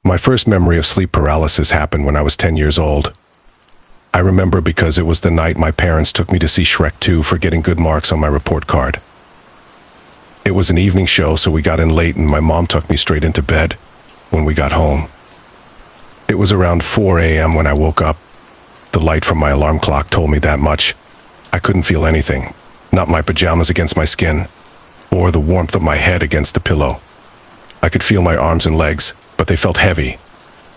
My first memory of sleep paralysis happened when I was 10 years old. I remember because it was the night my parents took me to see Shrek 2 for getting good marks on my report card. It was an evening show, so we got in late and my mom tucked me straight into bed when we got home. It was around 4 a.m. when I woke up. The light from my alarm clock told me that much. I couldn't feel anything, not my pajamas against my skin, or the warmth of my head against the pillow. I could feel my arms and legs, but they felt heavy,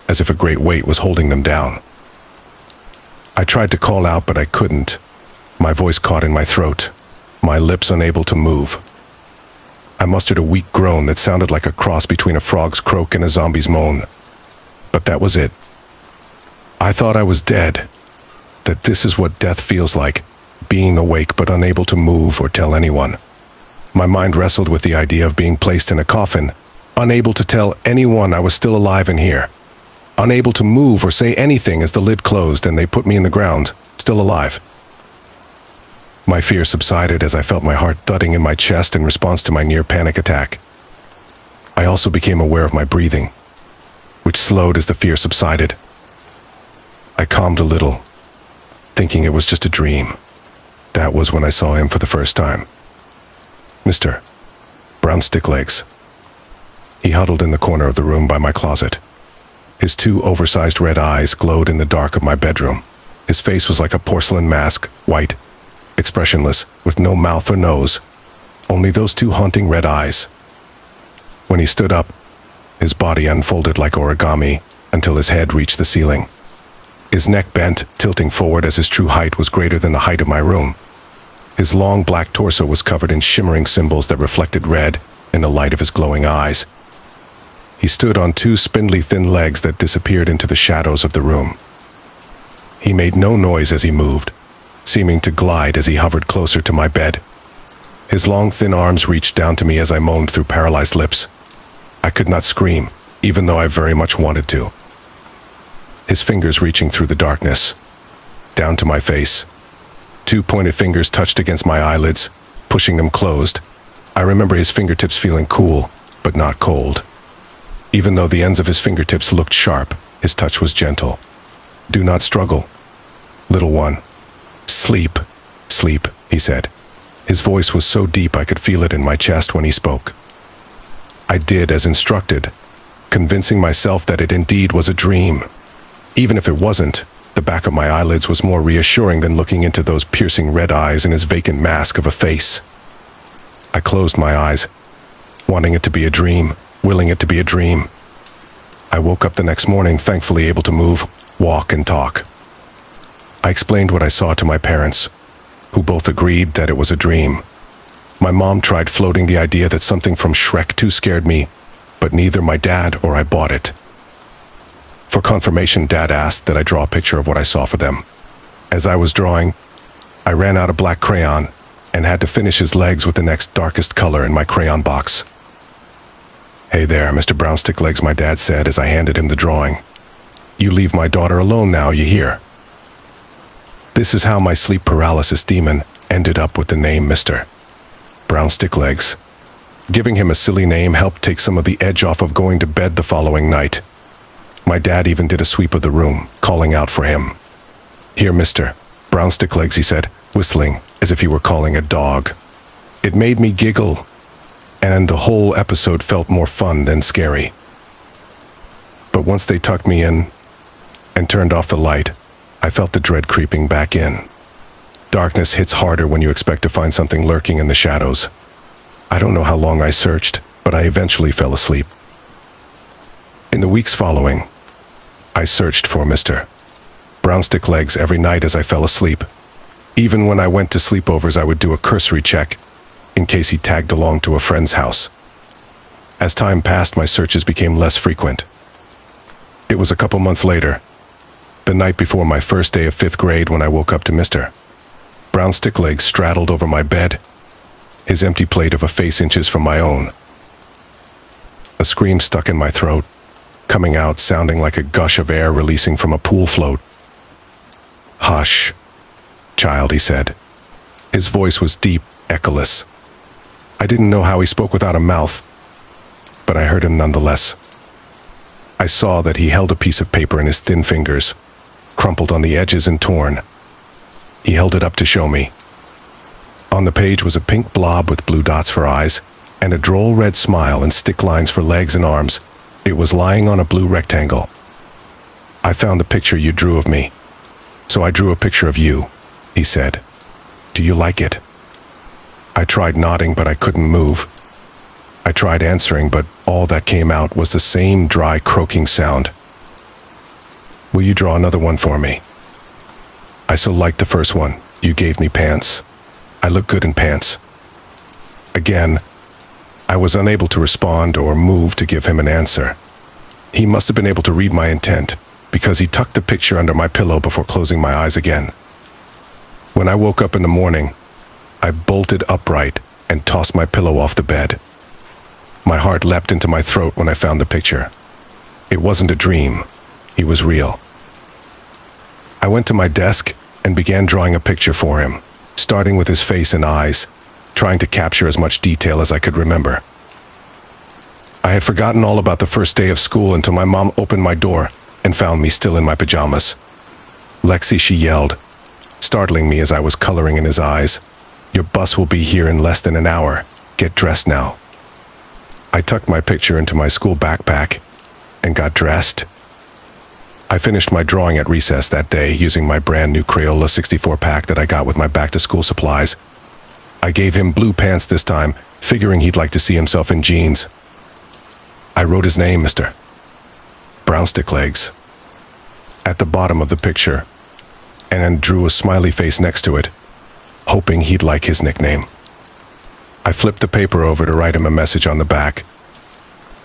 as if a great weight was holding them down. I tried to call out, but I couldn't. My voice caught in my throat, my lips unable to move. I mustered a weak groan that sounded like a cross between a frog's croak and a zombie's moan. But that was it. I thought I was dead, that this is what death feels like, being awake but unable to move or tell anyone. My mind wrestled with the idea of being placed in a coffin, unable to tell anyone I was still alive and here, unable to move or say anything as the lid closed and they put me in the ground, still alive. My fear subsided as I felt my heart thudding in my chest in response to my near panic attack. I also became aware of my breathing, which slowed as the fear subsided. I calmed a little, thinking it was just a dream. That was when I saw him for the first time. Mr. Brown Sticklegs. He huddled in the corner of the room by my closet. His two oversized red eyes glowed in the dark of my bedroom. His face was like a porcelain mask, white, expressionless, with no mouth or nose, only those two haunting red eyes. When he stood up, his body unfolded like origami until his head reached the ceiling. His neck bent, tilting forward as his true height was greater than the height of my room. His long black torso was covered in shimmering symbols that reflected red in the light of his glowing eyes. He stood on two spindly thin legs that disappeared into the shadows of the room. He made no noise as he moved, seeming to glide as he hovered closer to my bed. His long thin arms reached down to me as I moaned through paralyzed lips. I could not scream, even though I very much wanted to. His fingers reaching through the darkness, down to my face. Two pointed fingers touched against my eyelids, pushing them closed. I remember his fingertips feeling cool, but not cold. Even though the ends of his fingertips looked sharp, his touch was gentle. Do not struggle, little one. Sleep, sleep, he said. His voice was so deep I could feel it in my chest when he spoke. I did as instructed, convincing myself that it indeed was a dream. Even if it wasn't, the back of my eyelids was more reassuring than looking into those piercing red eyes and his vacant mask of a face. I closed my eyes, wanting it to be a dream, willing it to be a dream. I woke up the next morning, thankfully able to move, walk, and talk. I explained what I saw to my parents, who both agreed that it was a dream. My mom tried floating the idea that something from Shrek 2 scared me, but neither my dad or I bought it. For confirmation, Dad asked that I draw a picture of what I saw for them. As I was drawing, I ran out of black crayon and had to finish his legs with the next darkest color in my crayon box. "Hey there, Mr. Brown Sticklegs," my dad said as I handed him the drawing. "You leave my daughter alone now, you hear?" This is how my sleep paralysis demon ended up with the name Mr. Brown Sticklegs. Giving him a silly name helped take some of the edge off of going to bed the following night. My dad even did a sweep of the room, calling out for him. "Here, Mr. Brown Sticklegs," he said, whistling as if he were calling a dog. It made me giggle, and the whole episode felt more fun than scary. But once they tucked me in and turned off the light, I felt the dread creeping back in. Darkness hits harder when you expect to find something lurking in the shadows. I don't know how long I searched, but I eventually fell asleep. In the weeks following, I searched for Mr. Brown Sticklegs every night as I fell asleep. Even when I went to sleepovers, I would do a cursory check in case he tagged along to a friend's house. As time passed, my searches became less frequent. It was a couple months later, the night before my first day of 5th grade, when I woke up to Mr. Brown Sticklegs straddled over my bed, his empty plate of a face inches from my own. A scream stuck in my throat, coming out sounding like a gush of air releasing from a pool float. "Hush, child," he said. His voice was deep, echoless. I didn't know how he spoke without a mouth, but I heard him nonetheless. I saw that he held a piece of paper in his thin fingers, crumpled on the edges and torn. He held it up to show me. On the page was a pink blob with blue dots for eyes, and a droll red smile and stick lines for legs and arms. It was lying on a blue rectangle. I found the picture you drew of me, so I drew a picture of you, he said. Do you like it? I tried nodding, but I couldn't move. I tried answering, but all that came out was the same dry, croaking sound. Will you draw another one for me? I so liked the first one. You gave me pants. I look good in pants. Again, I was unable to respond or move to give him an answer. He must have been able to read my intent, because he tucked the picture under my pillow before closing my eyes again. When I woke up in the morning, I bolted upright and tossed my pillow off the bed. My heart leapt into my throat when I found the picture. It wasn't a dream. He was real. I went to my desk and began drawing a picture for him, starting with his face and eyes, trying to capture as much detail as I could remember. I had forgotten all about the first day of school until my mom opened my door and found me still in my pajamas. Lexi, she yelled, startling me as I was coloring in his eyes. Your bus will be here in less than an hour. Get dressed now. I tucked my picture into my school backpack and got dressed. I finished my drawing at recess that day using my brand new Crayola 64 pack that I got with my back-to-school supplies. I gave him blue pants this time, figuring he'd like to see himself in jeans. I wrote his name, Mr. Brownstick Legs, at the bottom of the picture, and then drew a smiley face next to it, hoping he'd like his nickname. I flipped the paper over to write him a message on the back.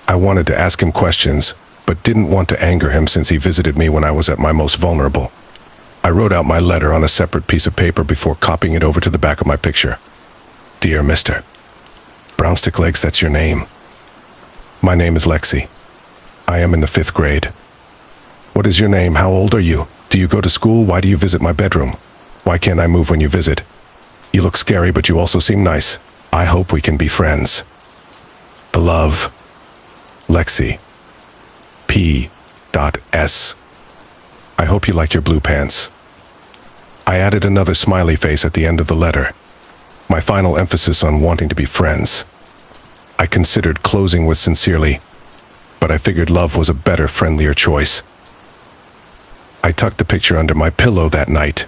I wanted to ask him questions, but didn't want to anger him since he visited me when I was at my most vulnerable. I wrote out my letter on a separate piece of paper before copying it over to the back of my picture. Dear Mr. Brownstick Legs, that's your name. My name is Lexi. I am in the 5th grade. What is your name? How old are you? Do you go to school? Why do you visit my bedroom? Why can't I move when you visit? You look scary, but you also seem nice. I hope we can be friends. Love, Lexi. P.S. I hope you like your blue pants. I added another smiley face at the end of the letter, my final emphasis on wanting to be friends. I considered closing with sincerely, but I figured love was a better, friendlier choice. I tucked the picture under my pillow that night,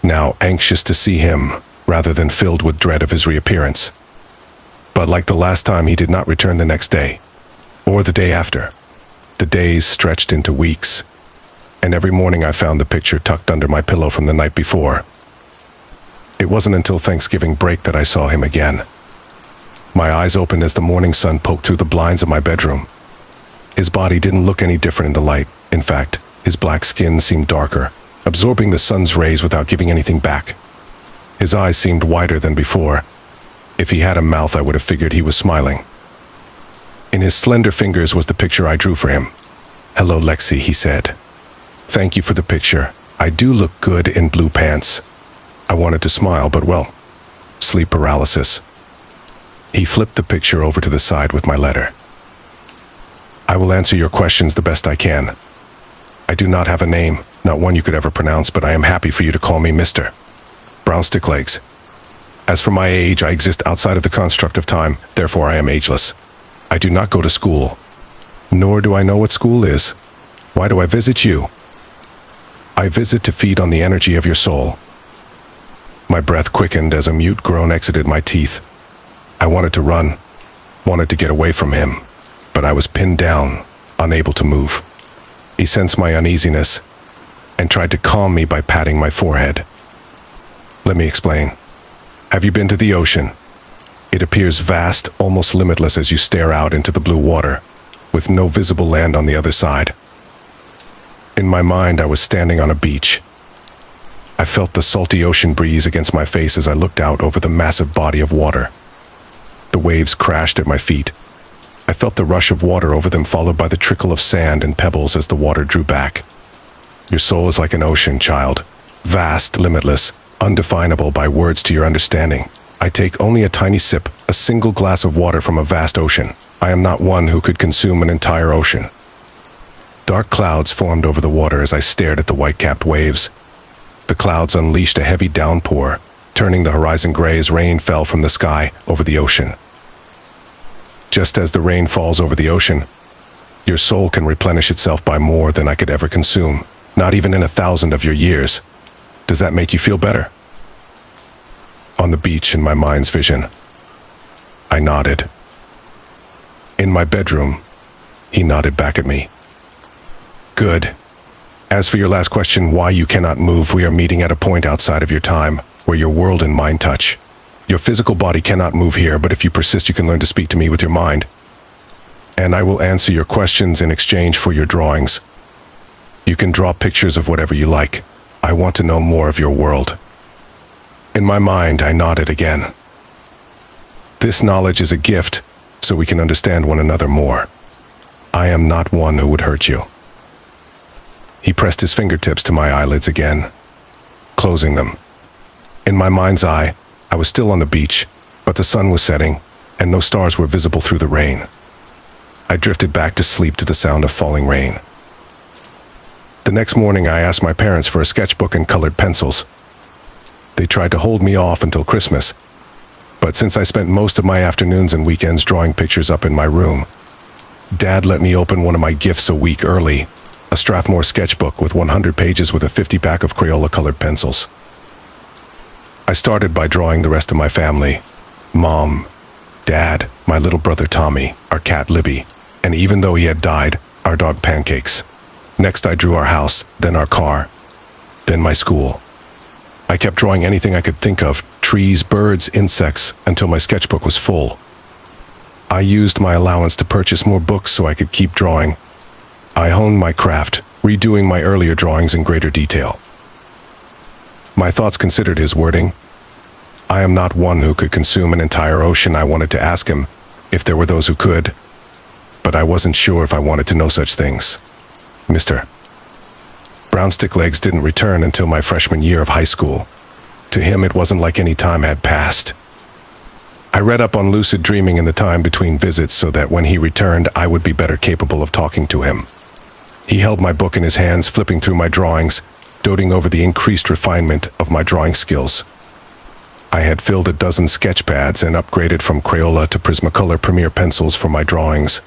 now anxious to see him, rather than filled with dread of his reappearance. But like the last time, he did not return the next day, or the day after. The days stretched into weeks, and every morning I found the picture tucked under my pillow from the night before. It wasn't until Thanksgiving break that I saw him again. My eyes opened as the morning sun poked through the blinds of my bedroom. His body didn't look any different in the light. In fact, his black skin seemed darker, absorbing the sun's rays without giving anything back. His eyes seemed wider than before. If he had a mouth, I would have figured he was smiling. In his slender fingers was the picture I drew for him. Hello, Lexi, he said. Thank you for the picture. I do look good in blue pants. I wanted to smile, but well, sleep paralysis. He flipped the picture over to the side with my letter. I will answer your questions the best I can. I do not have a name, not one you could ever pronounce, but I am happy for you to call me Mr. Brownstick Legs. As for my age, I exist outside of the construct of time, therefore I am ageless. I do not go to school, nor do I know what school is. Why do I visit you? I visit to feed on the energy of your soul. My breath quickened as a mute groan exited my teeth. I wanted to run, wanted to get away from him, but I was pinned down, unable to move. He sensed my uneasiness and tried to calm me by patting my forehead. Let me explain. Have you been to the ocean? It appears vast, almost limitless as you stare out into the blue water, with no visible land on the other side. In my mind, I was standing on a beach. I felt the salty ocean breeze against my face as I looked out over the massive body of water. The waves crashed at my feet. I felt the rush of water over them, followed by the trickle of sand and pebbles as the water drew back. Your soul is like an ocean, child. Vast, limitless, undefinable by words to your understanding. I take only a tiny sip, a single glass of water from a vast ocean. I am not one who could consume an entire ocean. Dark clouds formed over the water as I stared at the white-capped waves. The clouds unleashed a heavy downpour, turning the horizon gray as rain fell from the sky over the ocean. Just as the rain falls over the ocean, your soul can replenish itself by more than I could ever consume, not even in 1,000 of your years. Does that make you feel better? On the beach in my mind's vision, I nodded. In my bedroom, he nodded back at me. Good. As for your last question, why you cannot move, we are meeting at a point outside of your time, where your world and mind touch. Your physical body cannot move here, but if you persist, you can learn to speak to me with your mind. And I will answer your questions in exchange for your drawings. You can draw pictures of whatever you like. I want to know more of your world. In my mind, I nodded again. This knowledge is a gift, so we can understand one another more. I am not one who would hurt you. He pressed his fingertips to my eyelids again, closing them. In my mind's eye, I was still on the beach, but the sun was setting, and no stars were visible through the rain. I drifted back to sleep to the sound of falling rain. The next morning, I asked my parents for a sketchbook and colored pencils. They tried to hold me off until Christmas, but since I spent most of my afternoons and weekends drawing pictures up in my room, Dad let me open one of my gifts a week early, a Strathmore sketchbook with 100 pages with a 50-pack of Crayola-colored pencils. I started by drawing the rest of my family: Mom, Dad, my little brother Tommy, our cat Libby, and even though he had died, our dog Pancakes. Next I drew our house, then our car, then my school. I kept drawing anything I could think of: trees, birds, insects, until my sketchbook was full. I used my allowance to purchase more books so I could keep drawing. I honed my craft, redoing my earlier drawings in greater detail. My thoughts considered his wording. I am not one who could consume an entire ocean. I wanted to ask him if there were those who could, but I wasn't sure if I wanted to know such things. Mr. Brownstick-Legs didn't return until my freshman year of high school. To him, it wasn't like any time had passed. I read up on lucid dreaming in the time between visits so that when he returned, I would be better capable of talking to him. He held my book in his hands, flipping through my drawings, doting over the increased refinement of my drawing skills. I had filled a dozen sketch pads and upgraded from Crayola to Prismacolor Premier pencils for my drawings.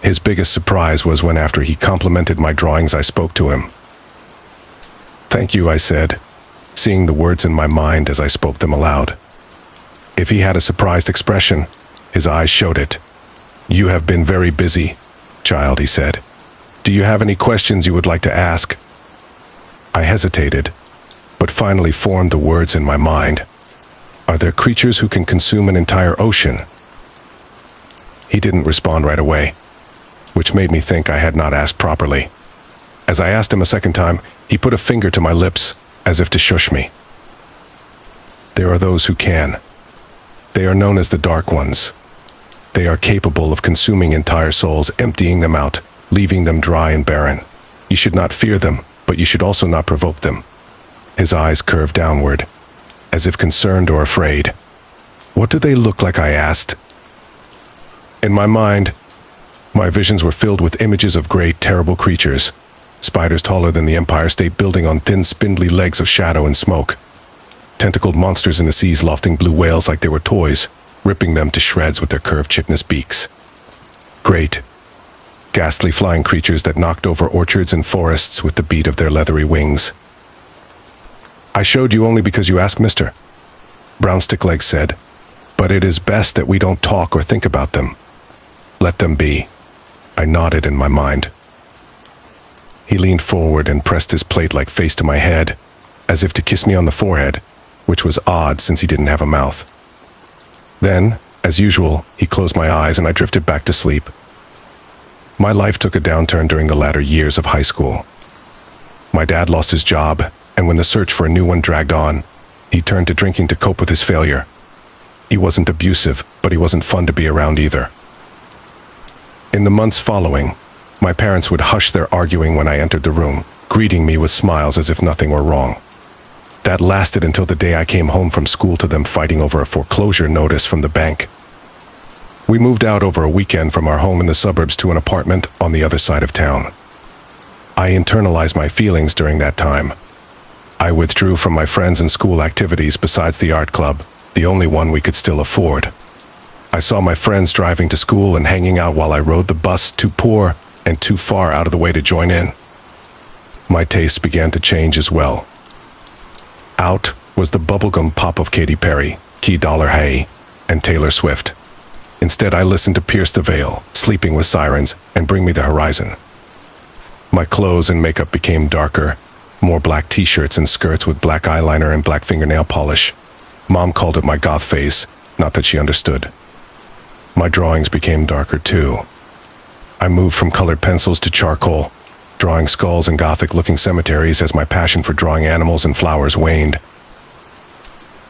His biggest surprise was when, after he complimented my drawings, I spoke to him. "Thank you," I said, seeing the words in my mind as I spoke them aloud. If he had a surprised expression, his eyes showed it. "You have been very busy, child," he said. "Do you have any questions you would like to ask?" I hesitated, but finally formed the words in my mind. "Are there creatures who can consume an entire ocean?" He didn't respond right away, which made me think I had not asked properly. As I asked him a second time, he put a finger to my lips, as if to shush me. "There are those who can. They are known as the Dark Ones. They are capable of consuming entire souls, emptying them out, leaving them dry and barren. You should not fear them, but you should also not provoke them." His eyes curved downward, as if concerned or afraid. "What do they look like?" I asked. In my mind, my visions were filled with images of great, terrible creatures, spiders taller than the Empire State Building on thin, spindly legs of shadow and smoke, tentacled monsters in the seas lofting blue whales like they were toys, ripping them to shreds with their curved chitinous beaks. Great, ghastly flying creatures that knocked over orchards and forests with the beat of their leathery wings. "I showed you only because you asked, Mr. Brownstick-Legs said, "but it is best that we don't talk or think about them. Let them be." I nodded in my mind. He leaned forward and pressed his plate-like face to my head, as if to kiss me on the forehead, which was odd since he didn't have a mouth. Then, as usual, he closed my eyes and I drifted back to sleep. My life took a downturn during the latter years of high school. My dad lost his job, and when the search for a new one dragged on, he turned to drinking to cope with his failure. He wasn't abusive, but he wasn't fun to be around either. In the months following, my parents would hush their arguing when I entered the room, greeting me with smiles as if nothing were wrong. That lasted until the day I came home from school to them fighting over a foreclosure notice from the bank. We moved out over a weekend from our home in the suburbs to an apartment on the other side of town. I internalized my feelings during that time. I withdrew from my friends and school activities besides the art club, the only one we could still afford. I saw my friends driving to school and hanging out while I rode the bus, too poor and too far out of the way to join in. My tastes began to change as well. Out was the bubblegum pop of Katy Perry, Key Dollar Hay, and Taylor Swift. Instead, I listened to Pierce the Veil, Sleeping with Sirens, and Bring Me the Horizon. My clothes and makeup became darker, more black t-shirts and skirts with black eyeliner and black fingernail polish. Mom called it my goth face, not that she understood. My drawings became darker too. I moved from colored pencils to charcoal, drawing skulls and gothic-looking cemeteries as my passion for drawing animals and flowers waned.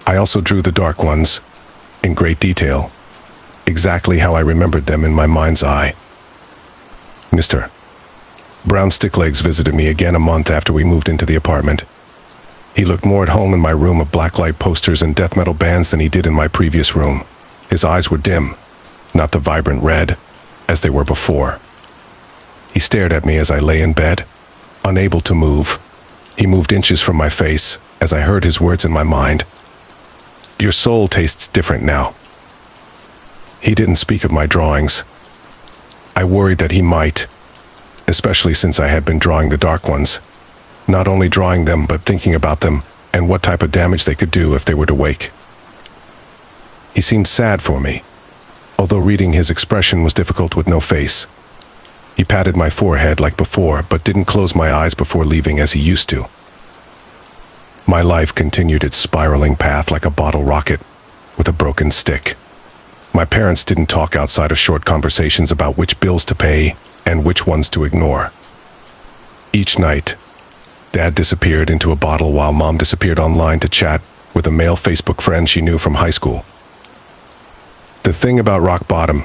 I also drew the dark ones, in great detail, exactly how I remembered them in my mind's eye. Mr. Brown Sticklegs visited me again a month after we moved into the apartment. He looked more at home in my room of blacklight posters and death metal bands than he did in my previous room. His eyes were dim, not the vibrant red, as they were before. He stared at me as I lay in bed, unable to move. He moved inches from my face as I heard his words in my mind. Your soul tastes different now. He didn't speak of my drawings. I worried that he might, especially since I had been drawing the dark ones. Not only drawing them, but thinking about them and what type of damage they could do if they were to wake. He seemed sad for me, although reading his expression was difficult with no face. He patted my forehead like before, but didn't close my eyes before leaving as he used to. My life continued its spiraling path like a bottle rocket with a broken stick. My parents didn't talk outside of short conversations about which bills to pay and which ones to ignore. Each night, Dad disappeared into a bottle while Mom disappeared online to chat with a male Facebook friend she knew from high school. The thing about rock bottom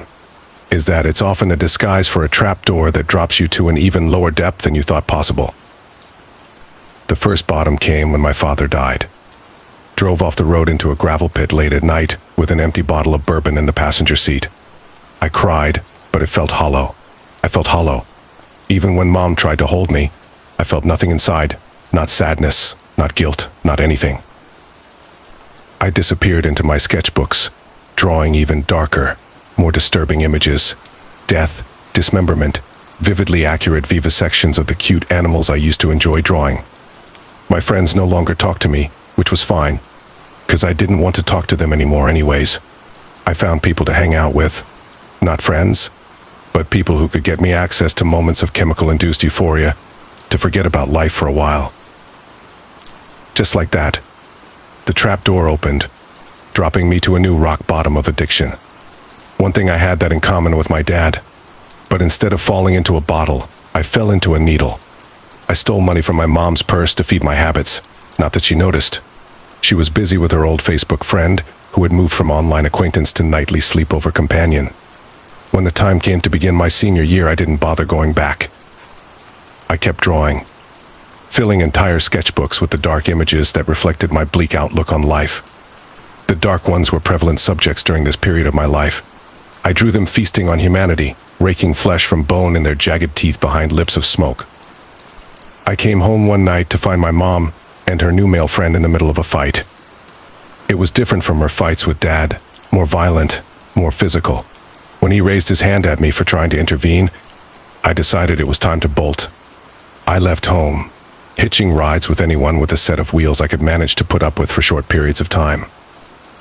is that it's often a disguise for a trapdoor that drops you to an even lower depth than you thought possible. The first bottom came when my father died. Drove off the road into a gravel pit late at night with an empty bottle of bourbon in the passenger seat. I cried, but it felt hollow. I felt hollow. Even when Mom tried to hold me, I felt nothing inside, not sadness, not guilt, not anything. I disappeared into my sketchbooks, drawing even darker, more disturbing images, death, dismemberment, vividly accurate vivisections of the cute animals I used to enjoy drawing. My friends no longer talked to me, which was fine, because I didn't want to talk to them anymore anyways. I found people to hang out with, not friends, but people who could get me access to moments of chemical-induced euphoria, to forget about life for a while. Just like that, the trapdoor opened, dropping me to a new rock bottom of addiction. One thing I had that in common with my dad, but instead of falling into a bottle, I fell into a needle. I stole money from my mom's purse to feed my habits, not that she noticed. She was busy with her old Facebook friend, who had moved from online acquaintance to nightly sleepover companion. When the time came to begin my senior year, I didn't bother going back. I kept drawing, filling entire sketchbooks with the dark images that reflected my bleak outlook on life. The dark ones were prevalent subjects during this period of my life. I drew them feasting on humanity, raking flesh from bone in their jagged teeth behind lips of smoke. I came home one night to find my mom and her new male friend in the middle of a fight. It was different from her fights with Dad, more violent, more physical. When he raised his hand at me for trying to intervene, I decided it was time to bolt. I left home, hitching rides with anyone with a set of wheels I could manage to put up with for short periods of time.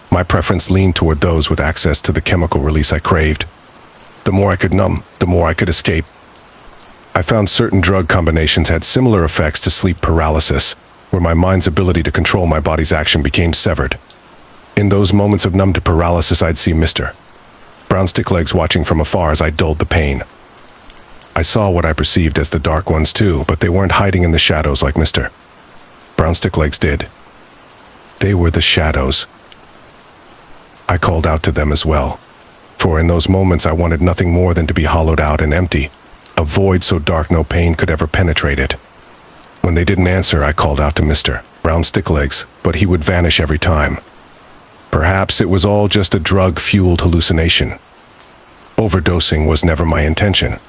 My preference leaned toward those with access to the chemical release I craved. The more I could numb, the more I could escape. I found certain drug combinations had similar effects to sleep paralysis, where my mind's ability to control my body's action became severed. In those moments of numbed paralysis, I'd see Mr. Brown Sticklegs watching from afar as I dulled the pain. I saw what I perceived as the dark ones too, but they weren't hiding in the shadows like Mr. Brown Sticklegs did. They were the shadows. I called out to them as well, for in those moments I wanted nothing more than to be hollowed out and empty, a void so dark no pain could ever penetrate it. When they didn't answer, I called out to Mr. Brown Sticklegs, but he would vanish every time. Perhaps it was all just a drug-fueled hallucination. Overdosing was never my intention.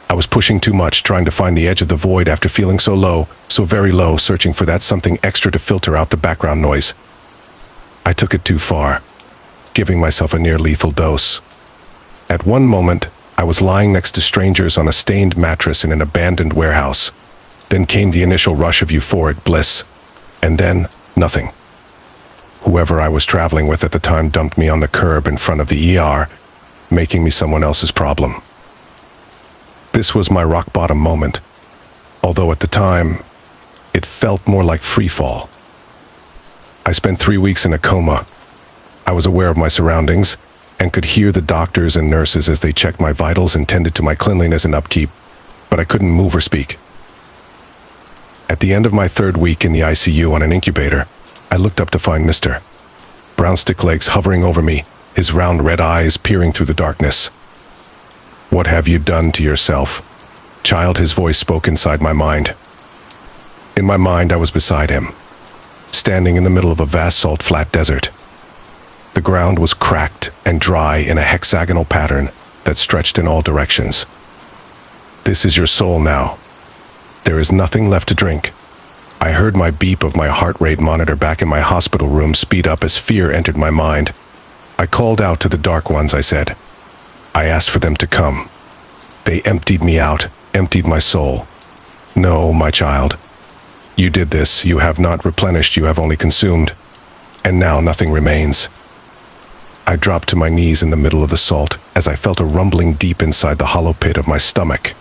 I was pushing too much, trying to find the edge of the void after feeling so low, so very low, searching for that something extra to filter out the background noise. I took it too far, giving myself a near-lethal dose. At one moment, I was lying next to strangers on a stained mattress in an abandoned warehouse. Then came the initial rush of euphoric bliss, and then nothing. Whoever I was traveling with at the time dumped me on the curb in front of the ER, making me someone else's problem. This was my rock-bottom moment, although at the time, it felt more like free fall. I spent 3 weeks in a coma. I was aware of my surroundings and could hear the doctors and nurses as they checked my vitals and tended to my cleanliness and upkeep, but I couldn't move or speak. At the end of my 3rd week in the ICU on an incubator, I looked up to find Mr. Brownstick Legs hovering over me, his round red eyes peering through the darkness. "What have you done to yourself?" Child, his voice spoke inside my mind. In my mind, I was beside him, standing in the middle of a vast salt-flat desert. The ground was cracked and dry in a hexagonal pattern that stretched in all directions. "This is your soul now. There is nothing left to drink." I heard my beep of my heart rate monitor back in my hospital room speed up as fear entered my mind. I called out to the dark ones, I said. I asked for them to come. They emptied me out, emptied my soul. "No, my child. You did this. You have not replenished, you have only consumed. And now nothing remains." I dropped to my knees in the middle of the salt as I felt a rumbling deep inside the hollow pit of my stomach.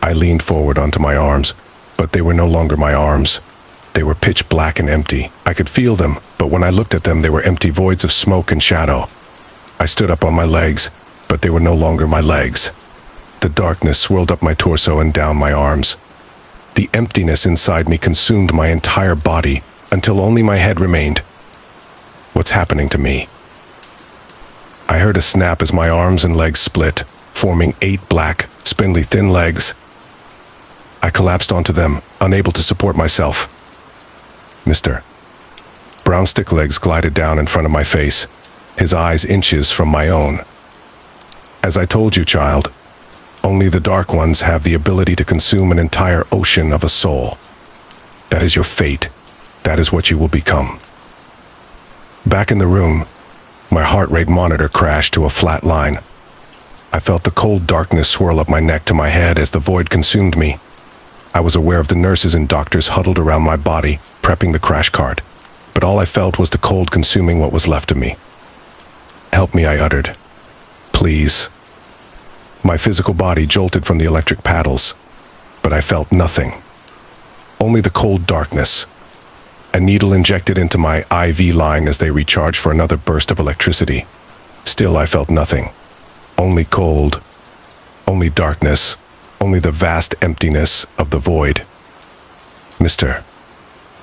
I leaned forward onto my arms, but they were no longer my arms. They were pitch black and empty. I could feel them, but when I looked at them, they were empty voids of smoke and shadow. I stood up on my legs, but they were no longer my legs. The darkness swirled up my torso and down my arms. The emptiness inside me consumed my entire body until only my head remained. What's happening to me? I heard a snap as my arms and legs split, forming 8 black, spindly thin legs. I collapsed onto them, unable to support myself. Mr. Brownstick Legs glided down in front of my face, his eyes inches from my own. "As I told you, child, only the dark ones have the ability to consume an entire ocean of a soul. That is your fate. That is what you will become." Back in the room, my heart rate monitor crashed to a flat line. I felt the cold darkness swirl up my neck to my head as the void consumed me. I was aware of the nurses and doctors huddled around my body, prepping the crash cart, but all I felt was the cold consuming what was left of me. "Help me," I uttered. "Please." My physical body jolted from the electric paddles, but I felt nothing. Only the cold darkness. A needle injected into my IV line as they recharged for another burst of electricity. Still, I felt nothing. Only cold. Only darkness. Only the vast emptiness of the void. Mr.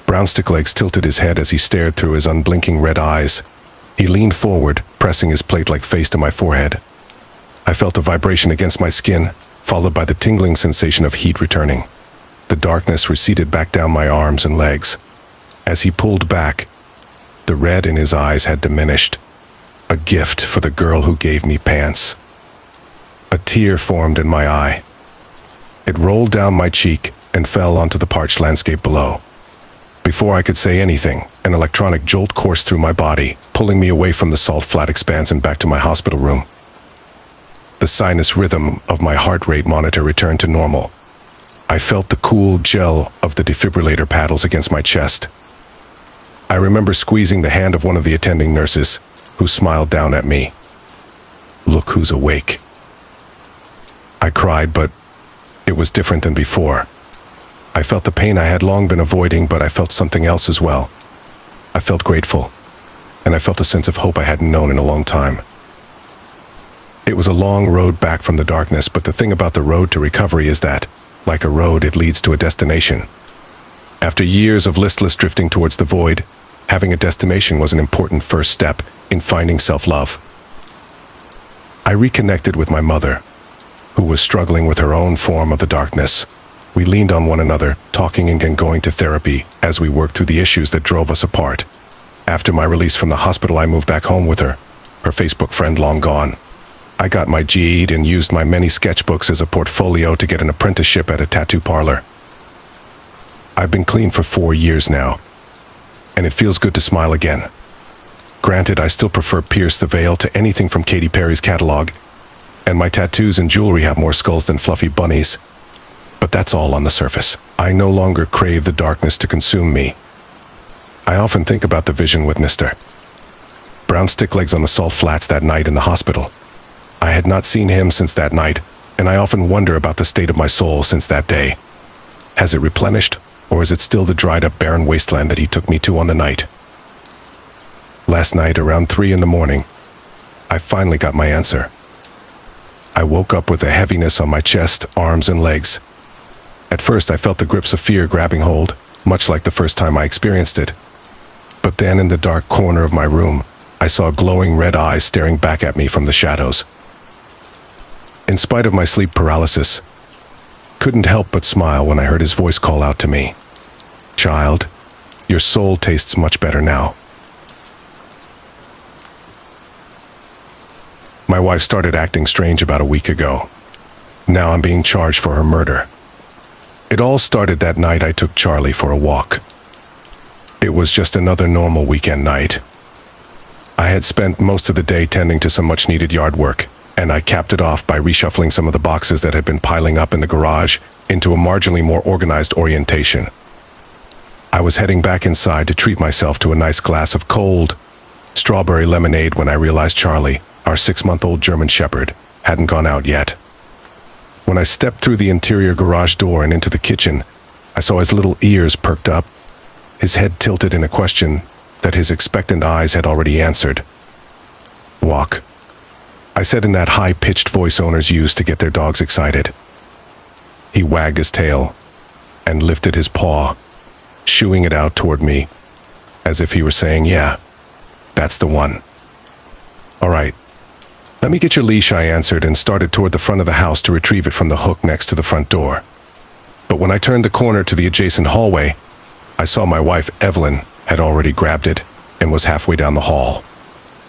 Brownstick Legs tilted his head as he stared through his unblinking red eyes. He leaned forward, pressing his plate-like face to my forehead. I felt a vibration against my skin, followed by the tingling sensation of heat returning. The darkness receded back down my arms and legs. As he pulled back, the red in his eyes had diminished. A gift for the girl who gave me pants. A tear formed in my eye. It rolled down my cheek and fell onto the parched landscape below. Before I could say anything, an electronic jolt coursed through my body, pulling me away from the salt-flat expanse and back to my hospital room. The sinus rhythm of my heart rate monitor returned to normal. I felt the cool gel of the defibrillator paddles against my chest. I remember squeezing the hand of one of the attending nurses, who smiled down at me. "Look who's awake." I cried, but it was different than before. I felt the pain I had long been avoiding, but I felt something else as well. I felt grateful, and I felt a sense of hope I hadn't known in a long time. It was a long road back from the darkness, but the thing about the road to recovery is that, like a road, it leads to a destination. After years of listless drifting towards the void, having a destination was an important first step in finding self-love. I reconnected with my mother, who was struggling with her own form of the darkness. We leaned on one another, talking and going to therapy as we worked through the issues that drove us apart. After my release from the hospital, I moved back home with her, her Facebook friend long gone. I got my GED and used my many sketchbooks as a portfolio to get an apprenticeship at a tattoo parlor. I've been clean for 4 years now, and it feels good to smile again. Granted, I still prefer Pierce the Veil to anything from Katy Perry's catalog, and my tattoos and jewelry have more skulls than fluffy bunnies. But that's all on the surface. I no longer crave the darkness to consume me. I often think about the vision with Mr. Brown Sticklegs on the salt flats that night in the hospital. I had not seen him since that night, and I often wonder about the state of my soul since that day. Has it replenished, or is it still the dried-up barren wasteland that he took me to on the night? Last night, around 3 in the morning, I finally got my answer. I woke up with a heaviness on my chest, arms, and legs. At first, I felt the grips of fear grabbing hold, much like the first time I experienced it. But then, in the dark corner of my room, I saw glowing red eyes staring back at me from the shadows. In spite of my sleep paralysis, couldn't help but smile when I heard his voice call out to me. "Child, your soul tastes much better now." My wife started acting strange about a week ago. Now I'm being charged for her murder. It all started that night I took Charlie for a walk. It was just another normal weekend night. I had spent most of the day tending to some much-needed yard work, and I capped it off by reshuffling some of the boxes that had been piling up in the garage into a marginally more organized orientation. I was heading back inside to treat myself to a nice glass of cold strawberry lemonade when I realized Charlie, our 6-month-old German Shepherd, hadn't gone out yet. When I stepped through the interior garage door and into the kitchen, I saw his little ears perked up, his head tilted in a question that his expectant eyes had already answered. "Walk," I said in that high-pitched voice owners use to get their dogs excited. He wagged his tail and lifted his paw, shooing it out toward me, as if he were saying, "Yeah, that's the one." "All right, let me get your leash," I answered and started toward the front of the house to retrieve it from the hook next to the front door. But when I turned the corner to the adjacent hallway, I saw my wife, Evelyn, had already grabbed it and was halfway down the hall.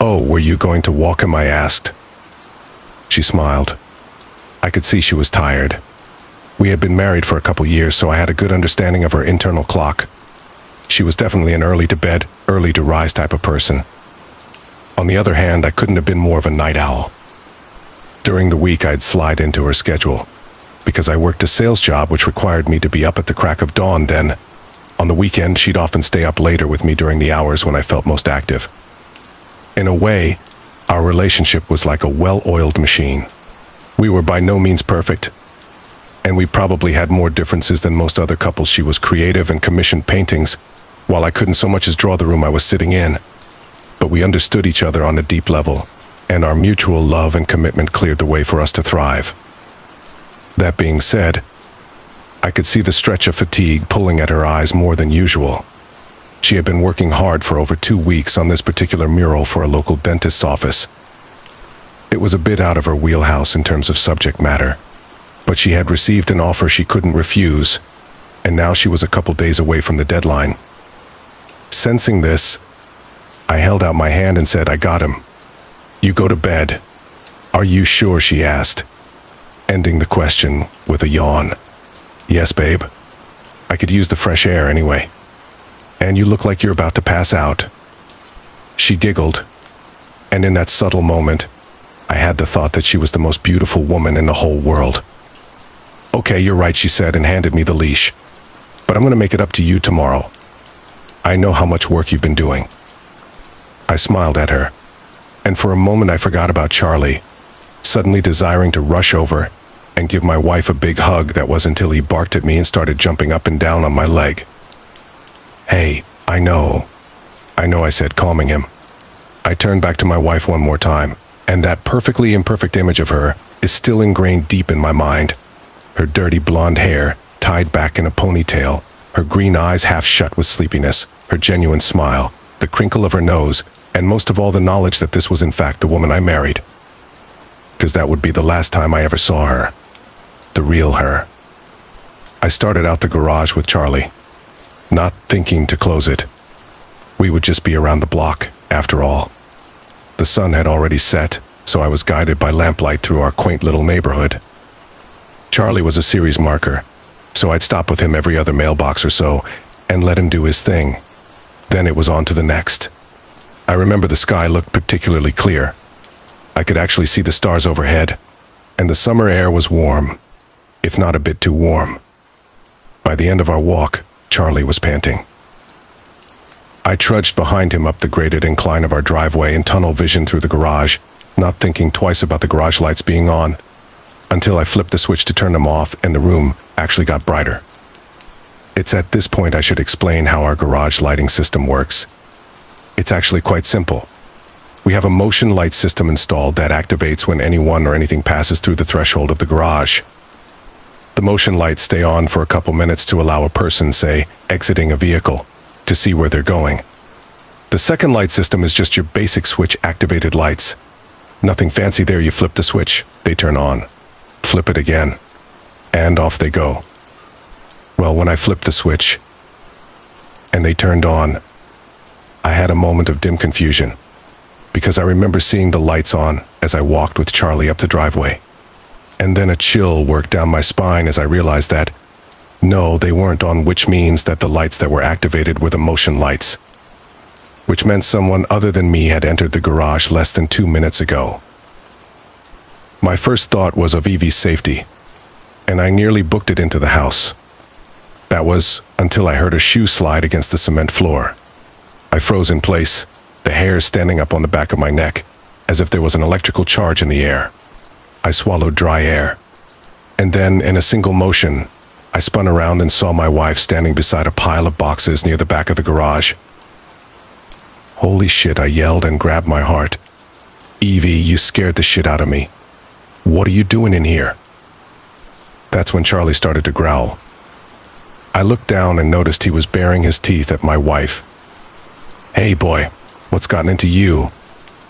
"Oh, were you going to walk him?" I asked. She smiled. I could see she was tired. We had been married for a couple years, so I had a good understanding of her internal clock. She was definitely an early-to-bed, early-to-rise type of person. On the other hand, I couldn't have been more of a night owl. During the week, I'd slide into her schedule, because I worked a sales job which required me to be up at the crack of dawn then. On the weekend, she'd often stay up later with me during the hours when I felt most active. In a way, our relationship was like a well-oiled machine. We were by no means perfect, and we probably had more differences than most other couples. She was creative and commissioned paintings, while I couldn't so much as draw the room I was sitting in. But we understood each other on a deep level, and our mutual love and commitment cleared the way for us to thrive. That being said, I could see the stretch of fatigue pulling at her eyes more than usual. She had been working hard for over 2 weeks on this particular mural for a local dentist's office. It was a bit out of her wheelhouse in terms of subject matter, but she had received an offer she couldn't refuse, and now she was a couple days away from the deadline. Sensing this, I held out my hand and said, "I got him. You go to bed." "Are you sure?" she asked, ending the question with a yawn. "Yes, babe. I could use the fresh air anyway. And you look like you're about to pass out." She giggled, and in that subtle moment, I had the thought that she was the most beautiful woman in the whole world. "Okay, you're right," she said and handed me the leash. "But I'm going to make it up to you tomorrow. I know how much work you've been doing." I smiled at her, and for a moment I forgot about Charlie, suddenly desiring to rush over and give my wife a big hug. That was until he barked at me and started jumping up and down on my leg. "Hey, I know, I said, calming him. I turned back to my wife one more time, and that perfectly imperfect image of her is still ingrained deep in my mind. Her dirty blonde hair, tied back in a ponytail, her green eyes half shut with sleepiness, her genuine smile, the crinkle of her nose, and most of all the knowledge that this was in fact the woman I married. Because that would be the last time I ever saw her. The real her. I started out the garage with Charlie, not thinking to close it. We would just be around the block, after all. The sun had already set, so I was guided by lamplight through our quaint little neighborhood. Charlie was a series marker, so I'd stop with him every other mailbox or so and let him do his thing. Then it was on to the next. I remember the sky looked particularly clear. I could actually see the stars overhead, and the summer air was warm, if not a bit too warm. By the end of our walk, Charlie was panting. I trudged behind him up the graded incline of our driveway in tunnel vision through the garage, not thinking twice about the garage lights being on, until I flipped the switch to turn them off and the room actually got brighter. It's at this point I should explain how our garage lighting system works. It's actually quite simple. We have a motion light system installed that activates when anyone or anything passes through the threshold of the garage. The motion lights stay on for a couple minutes to allow a person, say, exiting a vehicle, to see where they're going. The second light system is just your basic switch-activated lights. Nothing fancy there. You flip the switch, they turn on. Flip it again, and off they go. Well, when I flipped the switch, and they turned on, I had a moment of dim confusion, because I remember seeing the lights on as I walked with Charlie up the driveway. And then a chill worked down my spine as I realized that, no, they weren't on, which means that the lights that were activated were the motion lights, which meant someone other than me had entered the garage less than 2 minutes ago. My first thought was of Evie's safety, and I nearly booked it into the house. That was until I heard a shoe slide against the cement floor. I froze in place, the hairs standing up on the back of my neck, as if there was an electrical charge in the air. I swallowed dry air, and then, in a single motion, I spun around and saw my wife standing beside a pile of boxes near the back of the garage. Holy shit, I yelled and grabbed my heart. Evie, you scared the shit out of me. What are you doing in here? That's when Charlie started to growl. I looked down and noticed he was baring his teeth at my wife. Hey boy, what's gotten into you?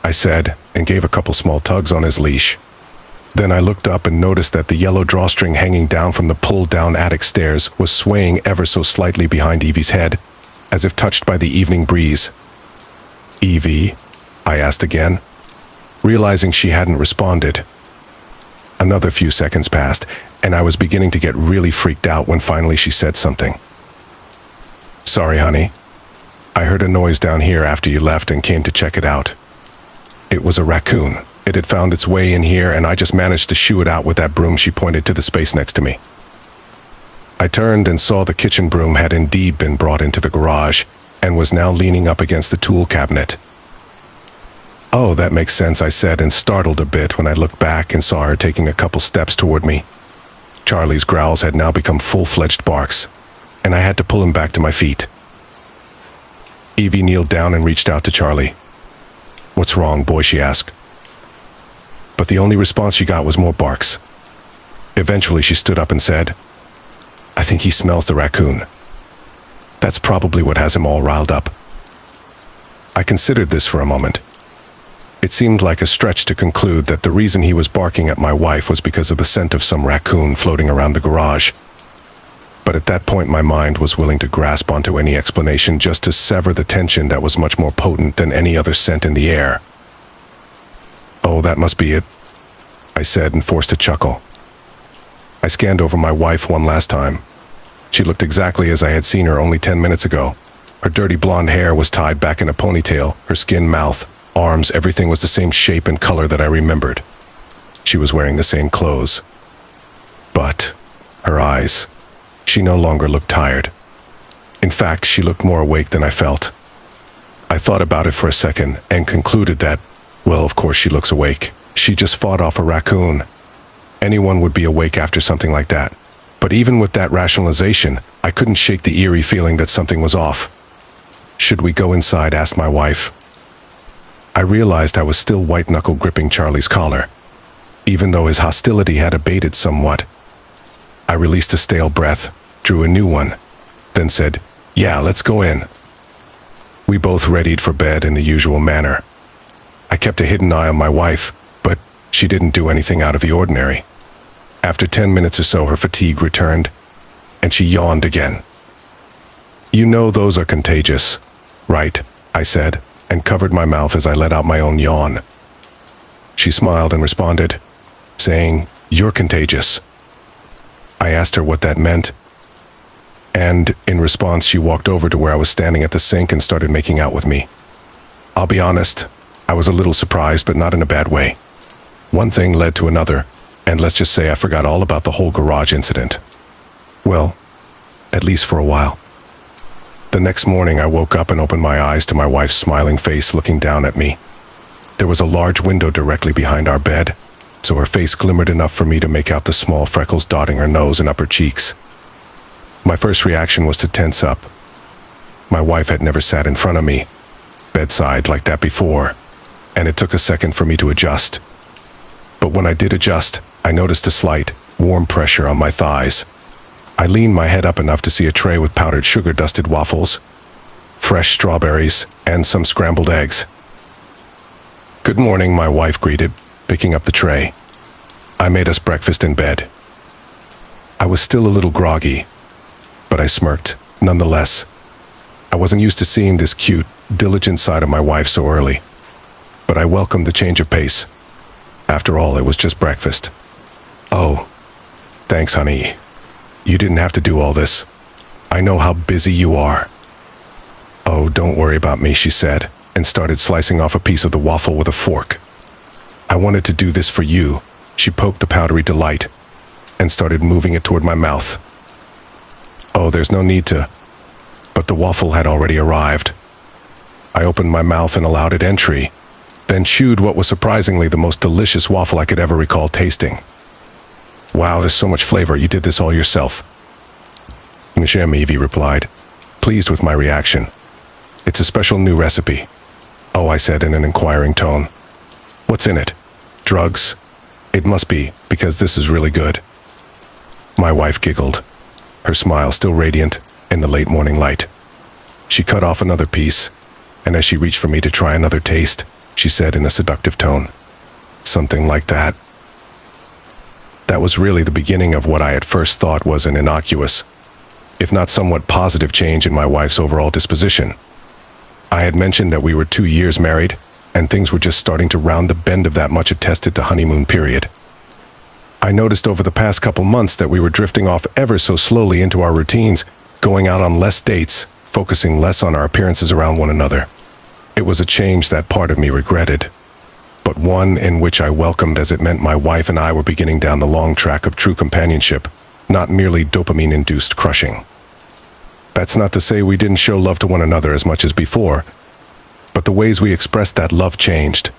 I said, and gave a couple small tugs on his leash. Then I looked up and noticed that the yellow drawstring hanging down from the pulled-down attic stairs was swaying ever so slightly behind Evie's head, as if touched by the evening breeze. Evie? I asked again, realizing she hadn't responded. Another few seconds passed, and I was beginning to get really freaked out when finally she said something. Sorry, honey. I heard a noise down here after you left and came to check it out. It was a raccoon. It had found its way in here, and I just managed to shoo it out with that broom. She pointed to the space next to me. I turned and saw the kitchen broom had indeed been brought into the garage and was now leaning up against the tool cabinet. Oh, that makes sense, I said, and startled a bit when I looked back and saw her taking a couple steps toward me. Charlie's growls had now become full-fledged barks, and I had to pull him back to my feet. Evie kneeled down and reached out to Charlie. What's wrong, boy? She asked. But the only response she got was more barks. Eventually she stood up and said, I think he smells the raccoon. That's probably what has him all riled up. I considered this for a moment. It seemed like a stretch to conclude that the reason he was barking at my wife was because of the scent of some raccoon floating around the garage. But at that point my mind was willing to grasp onto any explanation just to sever the tension that was much more potent than any other scent in the air. Oh, that must be it, I said and forced a chuckle. I scanned over my wife one last time. She looked exactly as I had seen her only 10 minutes ago. Her dirty blonde hair was tied back in a ponytail, her skin, mouth, arms, everything was the same shape and color that I remembered. She was wearing the same clothes. But her eyes, she no longer looked tired. In fact, she looked more awake than I felt. I thought about it for a second and concluded that, well, of course she looks awake. She just fought off a raccoon. Anyone would be awake after something like that. But even with that rationalization, I couldn't shake the eerie feeling that something was off. Should we go inside? Asked my wife. I realized I was still white-knuckle gripping Charlie's collar, even though his hostility had abated somewhat. I released a stale breath, drew a new one, then said, yeah, let's go in. We both readied for bed in the usual manner. I kept a hidden eye on my wife, but she didn't do anything out of the ordinary. After 10 minutes or so, her fatigue returned, and she yawned again. You know those are contagious, right? I said, and covered my mouth as I let out my own yawn. She smiled and responded, saying, "You're contagious." I asked her what that meant, and in response she walked over to where I was standing at the sink and started making out with me. I'll be honest, I was a little surprised, but not in a bad way. One thing led to another, and let's just say I forgot all about the whole garage incident. Well, at least for a while. The next morning I woke up and opened my eyes to my wife's smiling face looking down at me. There was a large window directly behind our bed, so her face glimmered enough for me to make out the small freckles dotting her nose and upper cheeks. My first reaction was to tense up. My wife had never sat in front of me, bedside like that before, and it took a second for me to adjust. But when I did adjust, I noticed a slight, warm pressure on my thighs. I leaned my head up enough to see a tray with powdered sugar-dusted waffles, fresh strawberries, and some scrambled eggs. "Good morning," my wife greeted, picking up the tray. I made us breakfast in bed. I was still a little groggy, but I smirked, nonetheless. I wasn't used to seeing this cute, diligent side of my wife so early, but I welcomed the change of pace. After all, it was just breakfast. "Oh, thanks, honey. You didn't have to do all this. I know how busy you are." "Oh, don't worry about me," she said, and started slicing off a piece of the waffle with a fork. "I wanted to do this for you." She poked the powdery delight and started moving it toward my mouth. "Oh, there's no need to." But the waffle had already arrived. I opened my mouth and allowed it entry, then chewed what was surprisingly the most delicious waffle I could ever recall tasting. "Wow, there's so much flavor. You did this all yourself." "M'shem," Evie replied, pleased with my reaction. "It's a special new recipe." "Oh," I said in an inquiring tone. "What's in it? Drugs?" "It must be, because this is really good." My wife giggled, her smile still radiant in the late morning light. She cut off another piece, and as she reached for me to try another taste, she said in a seductive tone, "Something like that." That was really the beginning of what I at first thought was an innocuous, if not somewhat positive change in my wife's overall disposition. I had mentioned that we were 2 years married, and things were just starting to round the bend of that much attested to honeymoon period. I noticed over the past couple months that we were drifting off ever so slowly into our routines, going out on less dates, focusing less on our appearances around one another. It was a change that part of me regretted, but one in which I welcomed, as it meant my wife and I were beginning down the long track of true companionship, not merely dopamine-induced crushing. That's not to say we didn't show love to one another as much as before, but the ways we expressed that love changed.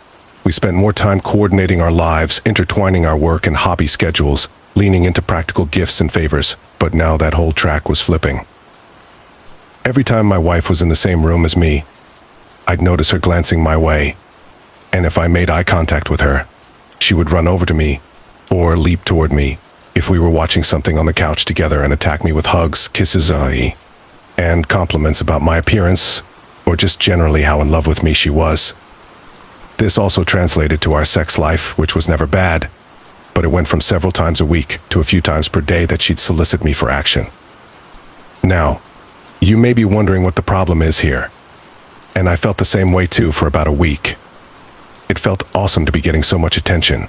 We spent more time coordinating our lives, intertwining our work and hobby schedules, leaning into practical gifts and favors, but now that whole track was flipping. Every time my wife was in the same room as me, I'd notice her glancing my way, and if I made eye contact with her, she would run over to me or leap toward me if we were watching something on the couch together and attack me with hugs, kisses, and compliments about my appearance or just generally how in love with me she was. This also translated to our sex life, which was never bad, but it went from several times a week to a few times per day that she'd solicit me for action. Now, you may be wondering what the problem is here, and I felt the same way too for about a week. It felt awesome to be getting so much attention.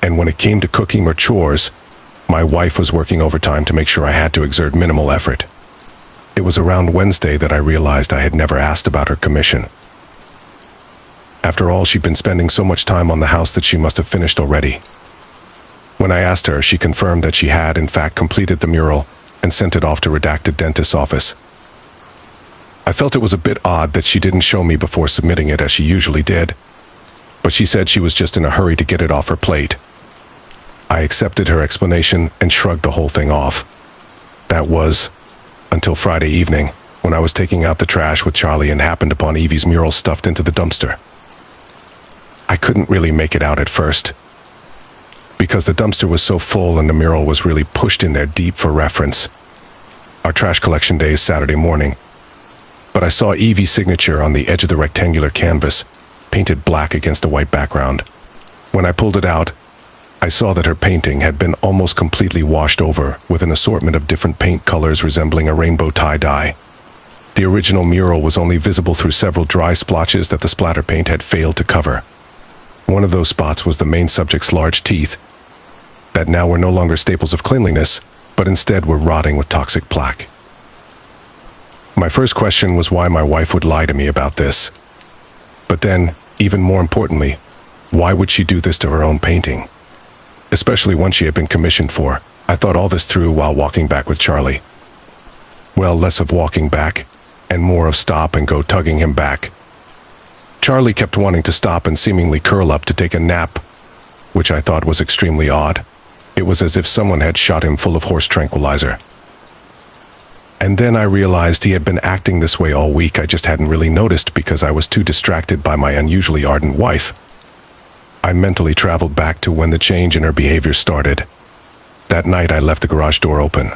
And when it came to cooking or chores, my wife was working overtime to make sure I had to exert minimal effort. It was around Wednesday that I realized I had never asked about her commission. After all, she'd been spending so much time on the house that she must have finished already. When I asked her, she confirmed that she had, in fact, completed the mural and sent it off to redacted dentist's office. I felt it was a bit odd that she didn't show me before submitting it as she usually did, but she said she was just in a hurry to get it off her plate. I accepted her explanation and shrugged the whole thing off. That was until Friday evening, when I was taking out the trash with Charlie and happened upon Evie's mural stuffed into the dumpster. I couldn't really make it out at first, because the dumpster was so full and the mural was really pushed in there deep for reference. Our trash collection day is Saturday morning, but I saw Evie's signature on the edge of the rectangular canvas, painted black against a white background. When I pulled it out, I saw that her painting had been almost completely washed over with an assortment of different paint colors resembling a rainbow tie-dye. The original mural was only visible through several dry splotches that the splatter paint had failed to cover. One of those spots was the main subject's large teeth, that now were no longer staples of cleanliness, but instead were rotting with toxic plaque. My first question was why my wife would lie to me about this. But then, even more importantly, why would she do this to her own painting? Especially one she had been commissioned for. I thought all this through while walking back with Charlie. Well, less of walking back, and more of stop and go tugging him back. Charlie kept wanting to stop and seemingly curl up to take a nap, which I thought was extremely odd. It was as if someone had shot him full of horse tranquilizer. And then I realized he had been acting this way all week. I just hadn't really noticed because I was too distracted by my unusually ardent wife. I mentally traveled back to when the change in her behavior started. That night I left the garage door open.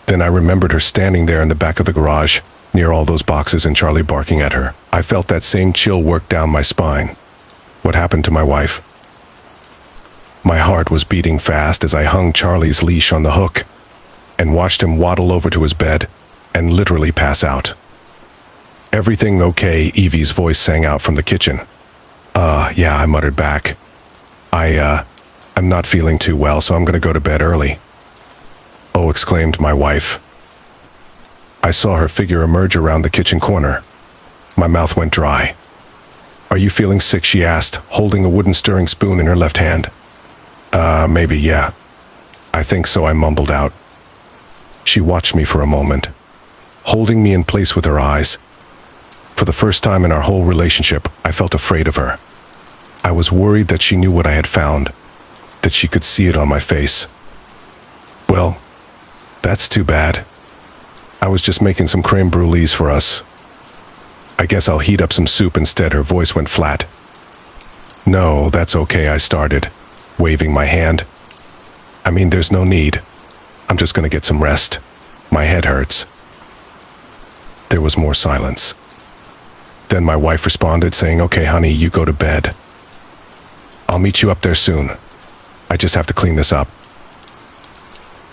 Then I remembered her standing there in the back of the garage, near all those boxes, and Charlie barking at her. I felt that same chill work down my spine. What happened to my wife? My heart was beating fast as I hung Charlie's leash on the hook and watched him waddle over to his bed and literally pass out. "Everything okay?" Evie's voice sang out from the kitchen. Yeah, I muttered back. I'm not feeling too well, so I'm gonna go to bed early." "Oh," exclaimed my wife. I saw her figure emerge around the kitchen corner. My mouth went dry. "Are you feeling sick?" she asked, holding a wooden stirring spoon in her left hand. Maybe, yeah. "I think so," I mumbled out. She watched me for a moment, holding me in place with her eyes. For the first time in our whole relationship, I felt afraid of her. I was worried that she knew what I had found, that she could see it on my face. "Well, that's too bad. I was just making some creme brulees for us. I guess I'll heat up some soup instead." Her voice went flat. "No, that's okay," I started, waving my hand. "I mean, there's no need. I'm just gonna get some rest. My head hurts." There was more silence. Then my wife responded, saying, "Okay, honey, you go to bed. I'll meet you up there soon. I just have to clean this up."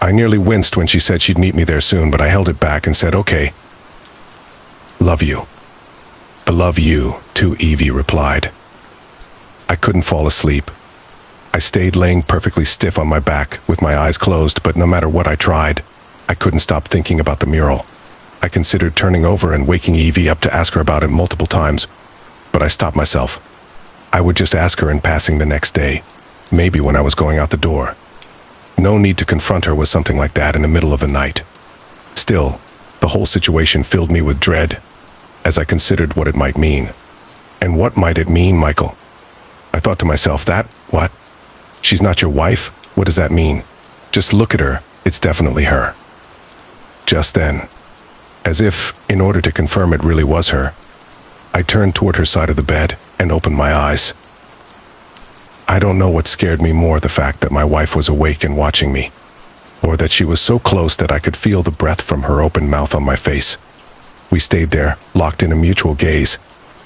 I nearly winced when she said she'd meet me there soon, but I held it back and said, "Okay. Love you." "I love you too," Evie replied. I couldn't fall asleep. I stayed laying perfectly stiff on my back with my eyes closed, but no matter what I tried, I couldn't stop thinking about the mural. I considered turning over and waking Evie up to ask her about it multiple times, but I stopped myself. I would just ask her in passing the next day, maybe when I was going out the door. No need to confront her with something like that in the middle of the night. Still, the whole situation filled me with dread as I considered what it might mean. And what might it mean, Michael? I thought to myself, what? She's not your wife? What does that mean? Just look at her. It's definitely her. Just then, as if in order to confirm it really was her, I turned toward her side of the bed and opened my eyes. I don't know what scared me more, the fact that my wife was awake and watching me, or that she was so close that I could feel the breath from her open mouth on my face. We stayed there, locked in a mutual gaze,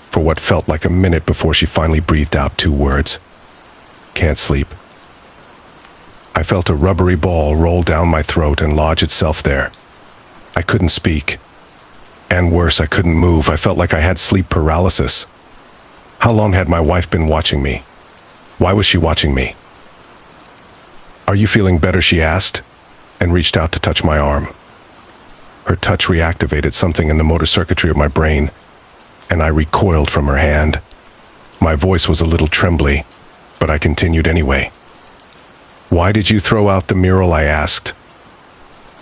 for what felt like a minute before she finally breathed out 2 words. "Can't sleep." I felt a rubbery ball roll down my throat and lodge itself there. I couldn't speak. And worse, I couldn't move. I felt like I had sleep paralysis. How long had my wife been watching me? Why was she watching me? "Are you feeling better?" she asked, and reached out to touch my arm. Her touch reactivated something in the motor circuitry of my brain, and I recoiled from her hand. My voice was a little trembly, but I continued anyway. "Why did you throw out the mural?" I asked.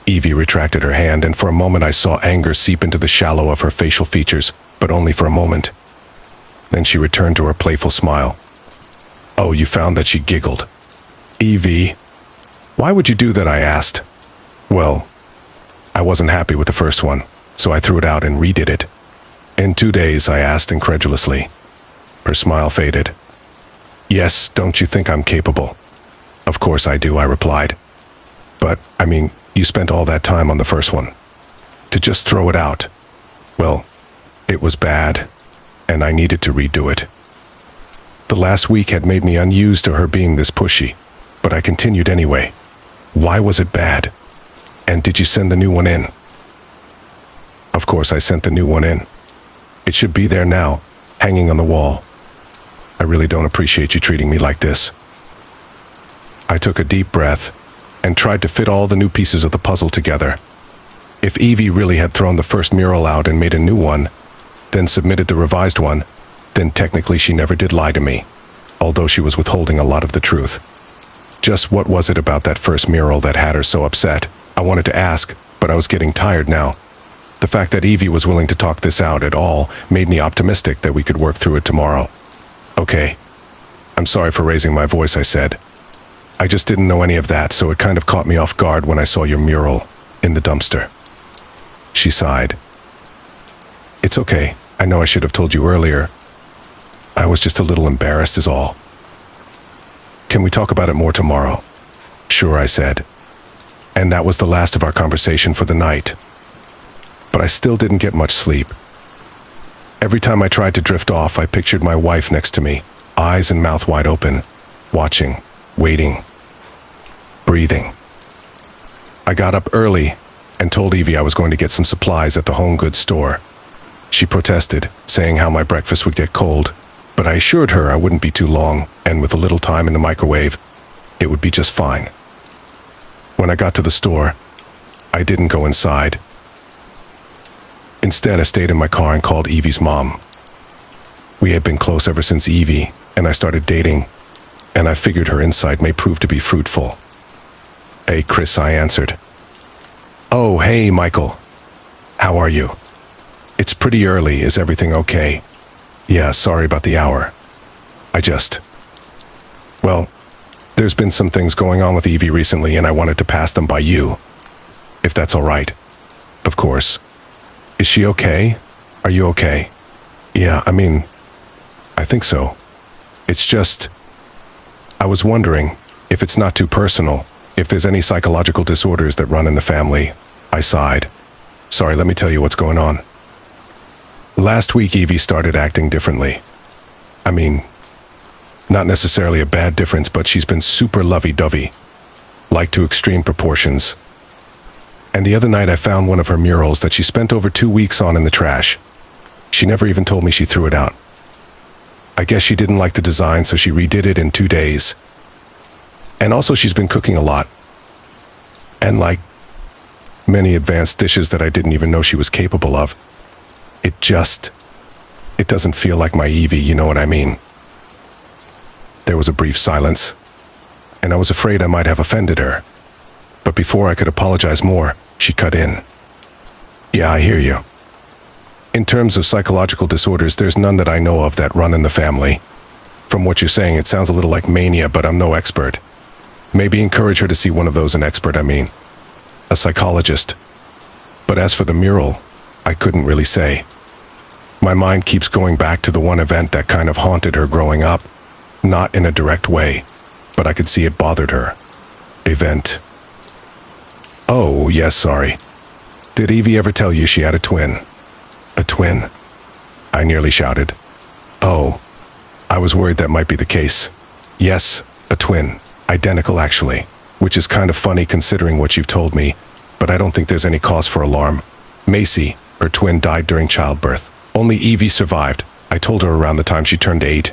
Evie retracted her hand, and for a moment I saw anger seep into the shallow of her facial features, but only for a moment. Then she returned to her playful smile. "Oh, you found that?" She giggled. "Evie, why would you do that?" I asked. "Well, I wasn't happy with the first one, so I threw it out and redid it." "In 2 days?" I asked incredulously. Her smile faded. "Yes, don't you think I'm capable?" "Of course I do," I replied. "But, I mean, you spent all that time on the first one. To just throw it out, well, it was bad, and I needed to redo it." The last week had made me unused to her being this pushy, but I continued anyway. "Why was it bad? And did you send the new one in?" "Of course I sent the new one in. It should be there now, hanging on the wall." I really don't appreciate you treating me like this." I took a deep breath and tried to fit all the new pieces of the puzzle together. If Evie really had thrown the first mural out and made a new one, then submitted the revised one, then technically she never did lie to me, although she was withholding a lot of the truth. Just what was it about that first mural that had her so upset? I wanted to ask, but I was getting tired now. The fact that Evie was willing to talk this out at all made me optimistic that we could work through it tomorrow. "Okay. I'm sorry for raising my voice," I said. "I just didn't know any of that, so it kind of caught me off guard when I saw your mural in the dumpster." She sighed. "It's okay. I know I should have told you earlier. I was just a little embarrassed is all. Can we talk about it more tomorrow?" "Sure," I said. And that was the last of our conversation for the night. But I still didn't get much sleep. Every time I tried to drift off, I pictured my wife next to me, eyes and mouth wide open, watching, waiting, breathing. I got up early and told Evie I was going to get some supplies at the home goods store. She protested, saying how my breakfast would get cold, but I assured her I wouldn't be too long, and with a little time in the microwave, it would be just fine. When I got to the store, I didn't go inside. Instead, I stayed in my car and called Evie's mom. We had been close ever since Evie and I started dating, and I figured her insight may prove to be fruitful. "Hey, Chris," I answered. "Oh, hey, Michael. How are you? It's pretty early. Is everything okay?" "Yeah, sorry about the hour. Well, there's been some things going on with Evie recently, and I wanted to pass them by you, if that's all right." "Of course. Is she okay? Are you okay?" "Yeah, I think so. It's just, I was wondering, if it's not too personal, if there's any psychological disorders that run in the family." I sighed. "Sorry, let me tell you what's going on. Last week, Evie started acting differently. Not necessarily a bad difference, but she's been super lovey-dovey, like to extreme proportions. And the other night I found one of her murals that she spent over 2 weeks on in the trash. She never even told me she threw it out. I guess she didn't like the design, so she redid it in 2 days. And also she's been cooking a lot. And like many advanced dishes that I didn't even know she was capable of. It doesn't feel like my Evie, you know what I mean?" There was a brief silence, and I was afraid I might have offended her. But before I could apologize more, she cut in. "Yeah, I hear you. In terms of psychological disorders, there's none that I know of that run in the family. From what you're saying, it sounds a little like mania, but I'm no expert. Maybe encourage her to see one of those, a psychologist. But as for the mural, I couldn't really say. My mind keeps going back to the one event that kind of haunted her growing up. Not in a direct way, but I could see it bothered her. Event. Oh, yes, sorry. Did Evie ever tell you she had a twin?" "A twin?" I nearly shouted. "Oh, I was worried that might be the case. Yes, a twin. Identical, actually, which is kind of funny considering what you've told me, but I don't think there's any cause for alarm. Macy, her twin, died during childbirth. Only Evie survived. I told her around the time she turned 8,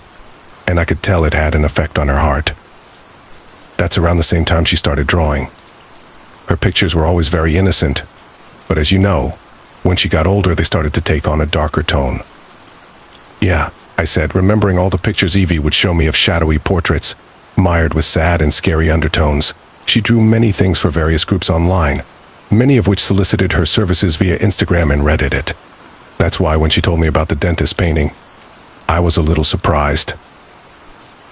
and I could tell it had an effect on her heart. That's around the same time she started drawing. Her pictures were always very innocent, but as you know, when she got older, they started to take on a darker tone." "Yeah," I said, remembering all the pictures Evie would show me of shadowy portraits, mired with sad and scary undertones. She drew many things for various groups online, many of which solicited her services via Instagram and Reddit. That's why when she told me about the dentist painting, I was a little surprised.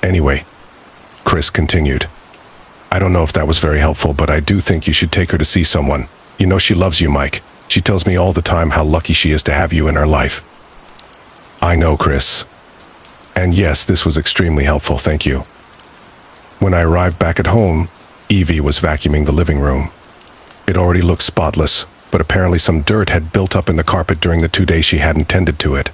Anyway, Chris continued, "I don't know if that was very helpful, but I do think you should take her to see someone. You know she loves you, Mike. She tells me all the time how lucky she is to have you in her life." "I know, Chris. And yes, this was extremely helpful, thank you." When I arrived back at home, Evie was vacuuming the living room. It already looked spotless, but apparently some dirt had built up in the carpet during the 2 days she hadn't tended to it.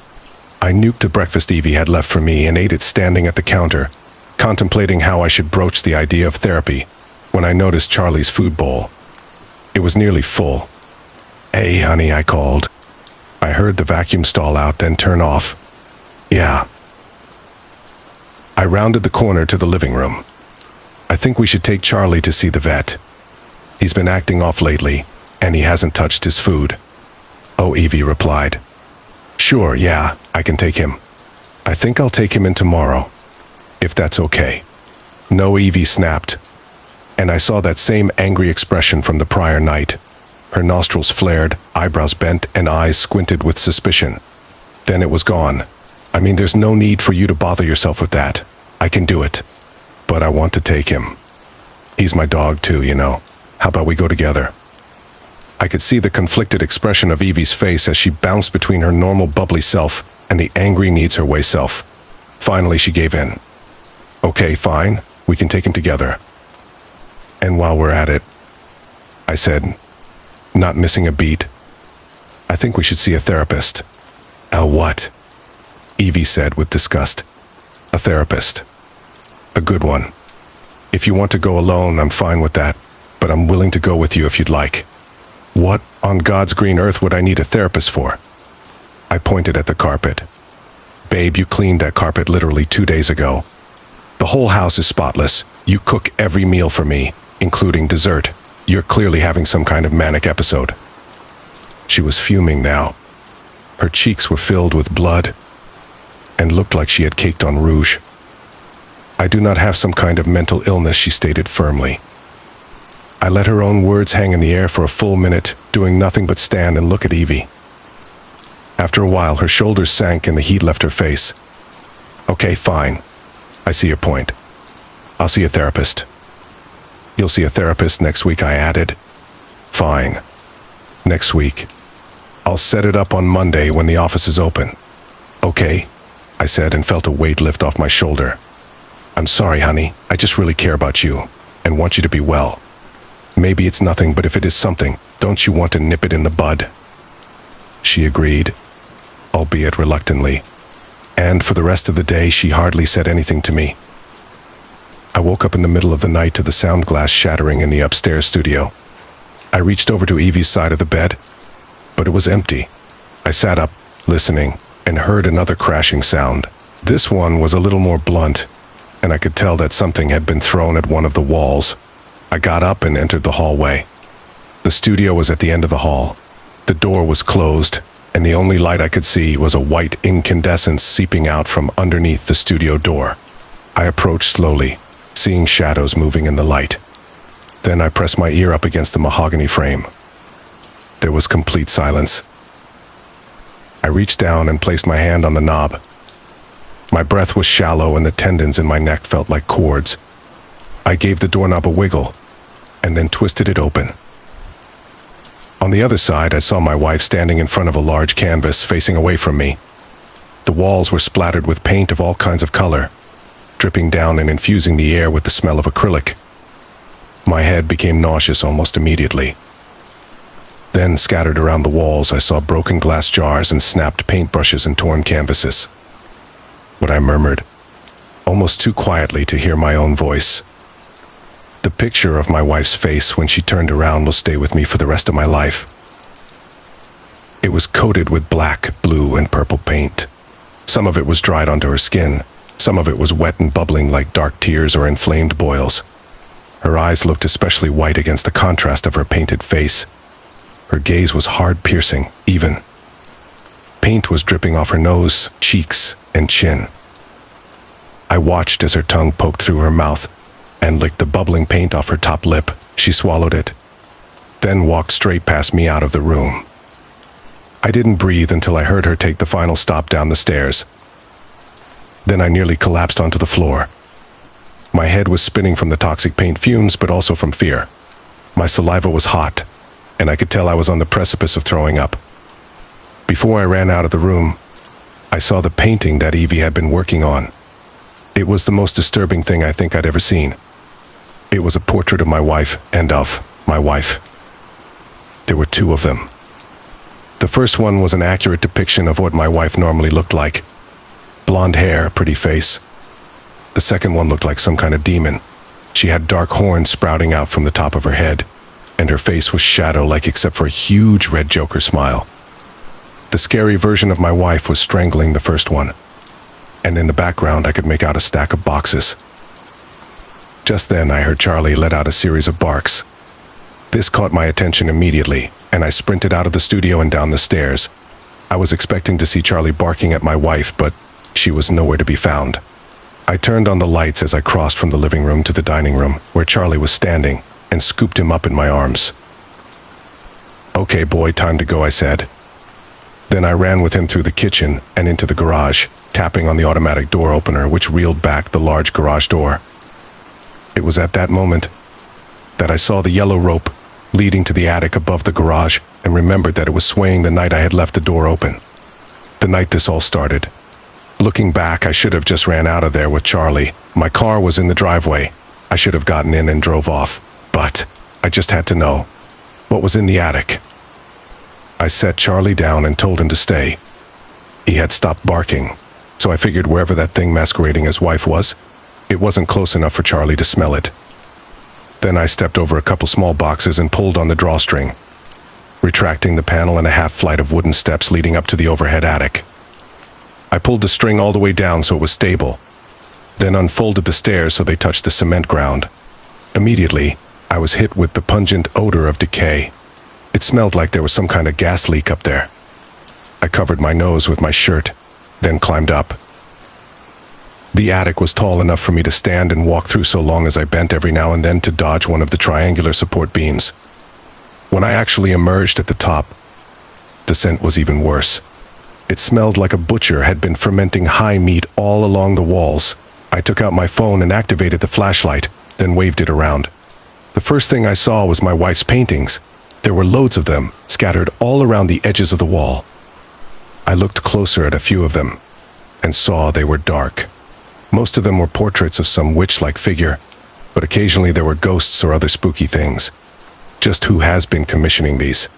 I nuked the breakfast Evie had left for me and ate it standing at the counter, contemplating how I should broach the idea of therapy, when I noticed Charlie's food bowl. It was nearly full. "Hey, honey," I called. I heard the vacuum stall out, then turn off. "Yeah." I rounded the corner to the living room. I think we should take Charlie to see the vet. He's been acting off lately, and he hasn't touched his food. Oh, Evie replied. Sure, yeah, I can take him. I think I'll take him in tomorrow, if that's okay. No, Evie snapped, and I saw that same angry expression from the prior night. Her nostrils flared, eyebrows bent, and eyes squinted with suspicion. Then it was gone. I mean, there's no need for you to bother yourself with that. I can do it. But I want to take him. He's my dog too, you know. How about we go together? I could see the conflicted expression of Evie's face as she bounced between her normal bubbly self and the angry needs-her-way self. Finally, she gave in. Okay, fine. We can take him together. And while we're at it, I said, not missing a beat, I think we should see a therapist. A what? Evie said with disgust. A therapist. A good one. If you want to go alone, I'm fine with that, but I'm willing to go with you if you'd like. What on God's green earth would I need a therapist for? I pointed at the carpet. Babe, you cleaned that carpet literally 2 days ago. The whole house is spotless. You cook every meal for me, including dessert. You're clearly having some kind of manic episode. She was fuming now. Her cheeks were filled with blood and looked like she had caked on rouge. I do not have some kind of mental illness, she stated firmly. I let her own words hang in the air for a full minute, doing nothing but stand and look at Evie. After a while, her shoulders sank and the heat left her face. Okay, fine. I see your point. I'll see a therapist. You'll see a therapist next week, I added. Fine. Next week. I'll set it up on Monday when the office is open. Okay, I said and felt a weight lift off my shoulder. I'm sorry, honey. I just really care about you and want you to be well. Maybe it's nothing, but if it is something, don't you want to nip it in the bud? She agreed, albeit reluctantly, and for the rest of the day she hardly said anything to me. I woke up in the middle of the night to the sound glass shattering in the upstairs studio. I reached over to Evie's side of the bed, but it was empty. I sat up, listening, and heard another crashing sound. This one was a little more blunt, and I could tell that something had been thrown at one of the walls. I got up and entered the hallway. The studio was at the end of the hall. The door was closed, and the only light I could see was a white incandescence seeping out from underneath the studio door. I approached slowly, seeing shadows moving in the light. Then I pressed my ear up against the mahogany frame. There was complete silence. I reached down and placed my hand on the knob. My breath was shallow and the tendons in my neck felt like cords. I gave the doorknob a wiggle and then twisted it open. On the other side, I saw my wife standing in front of a large canvas facing away from me. The walls were splattered with paint of all kinds of color, dripping down and infusing the air with the smell of acrylic. My head became nauseous almost immediately. Then, scattered around the walls, I saw broken glass jars and snapped paintbrushes and torn canvases. What I murmured, almost too quietly to hear my own voice. The picture of my wife's face when she turned around will stay with me for the rest of my life. It was coated with black, blue, and purple paint. Some of it was dried onto her skin. Some of it was wet and bubbling like dark tears or inflamed boils. Her eyes looked especially white against the contrast of her painted face. Her gaze was hard, piercing, even. Paint was dripping off her nose, cheeks, and chin. I watched as her tongue poked through her mouth and licked the bubbling paint off her top lip. She swallowed it, then walked straight past me out of the room. I didn't breathe until I heard her take the final stop down the stairs. Then I nearly collapsed onto the floor. My head was spinning from the toxic paint fumes, but also from fear. My saliva was hot, and I could tell I was on the precipice of throwing up. Before I ran out of the room, I saw the painting that Evie had been working on. It was the most disturbing thing I think I'd ever seen. It was a portrait of my wife and of my wife. There were two of them. The first one was an accurate depiction of what my wife normally looked like. Blonde hair, pretty face. The second one looked like some kind of demon. She had dark horns sprouting out from the top of her head, and her face was shadow-like except for a huge red Joker smile. The scary version of my wife was strangling the first one. and in the background I could make out a stack of boxes. Just then I heard Charlie let out a series of barks. This caught my attention immediately, and I sprinted out of the studio and down the stairs. I was expecting to see Charlie barking at my wife, but she was nowhere to be found. I turned on the lights as I crossed from the living room to the dining room, where Charlie was standing, and scooped him up in my arms. "Okay, boy, time to go," I said. Then I ran with him through the kitchen and into the garage, tapping on the automatic door opener, which reeled back the large garage door. It was at that moment that I saw the yellow rope leading to the attic above the garage and remembered that it was swaying the night I had left the door open. The night this all started. Looking back, I should have just ran out of there with Charlie. My car was in the driveway. I should have gotten in and drove off, but I just had to know what was in the attic. I set Charlie down and told him to stay. He had stopped barking, so I figured wherever that thing masquerading as wife was, it wasn't close enough for Charlie to smell it. Then I stepped over a couple small boxes and pulled on the drawstring, retracting the panel and a half flight of wooden steps leading up to the overhead attic. I pulled the string all the way down so it was stable, then unfolded the stairs so they touched the cement ground. Immediately, I was hit with the pungent odor of decay. It smelled like there was some kind of gas leak up there. I covered my nose with my shirt, then climbed up. The attic was tall enough for me to stand and walk through so long as I bent every now and then to dodge one of the triangular support beams. When I actually emerged at the top, the scent was even worse. It smelled like a butcher had been fermenting high meat all along the walls. I took out my phone and activated the flashlight, then waved it around. The first thing I saw was my wife's paintings. There were loads of them, scattered all around the edges of the wall. I looked closer at a few of them, and saw they were dark. Most of them were portraits of some witch-like figure, but occasionally there were ghosts or other spooky things. Just who has been commissioning these?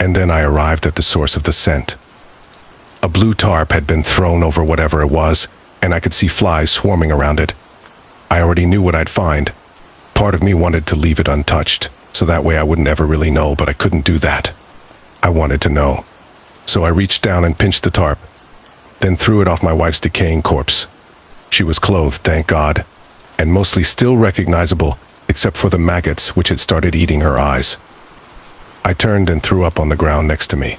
And then I arrived at the source of the scent. A blue tarp had been thrown over whatever it was, and I could see flies swarming around it. I already knew what I'd find. Part of me wanted to leave it untouched, so that way I wouldn't ever really know, but I couldn't do that. I wanted to know. So I reached down and pinched the tarp, then threw it off my wife's decaying corpse. She was clothed, thank God, and mostly still recognizable, except for the maggots which had started eating her eyes. I turned and threw up on the ground next to me.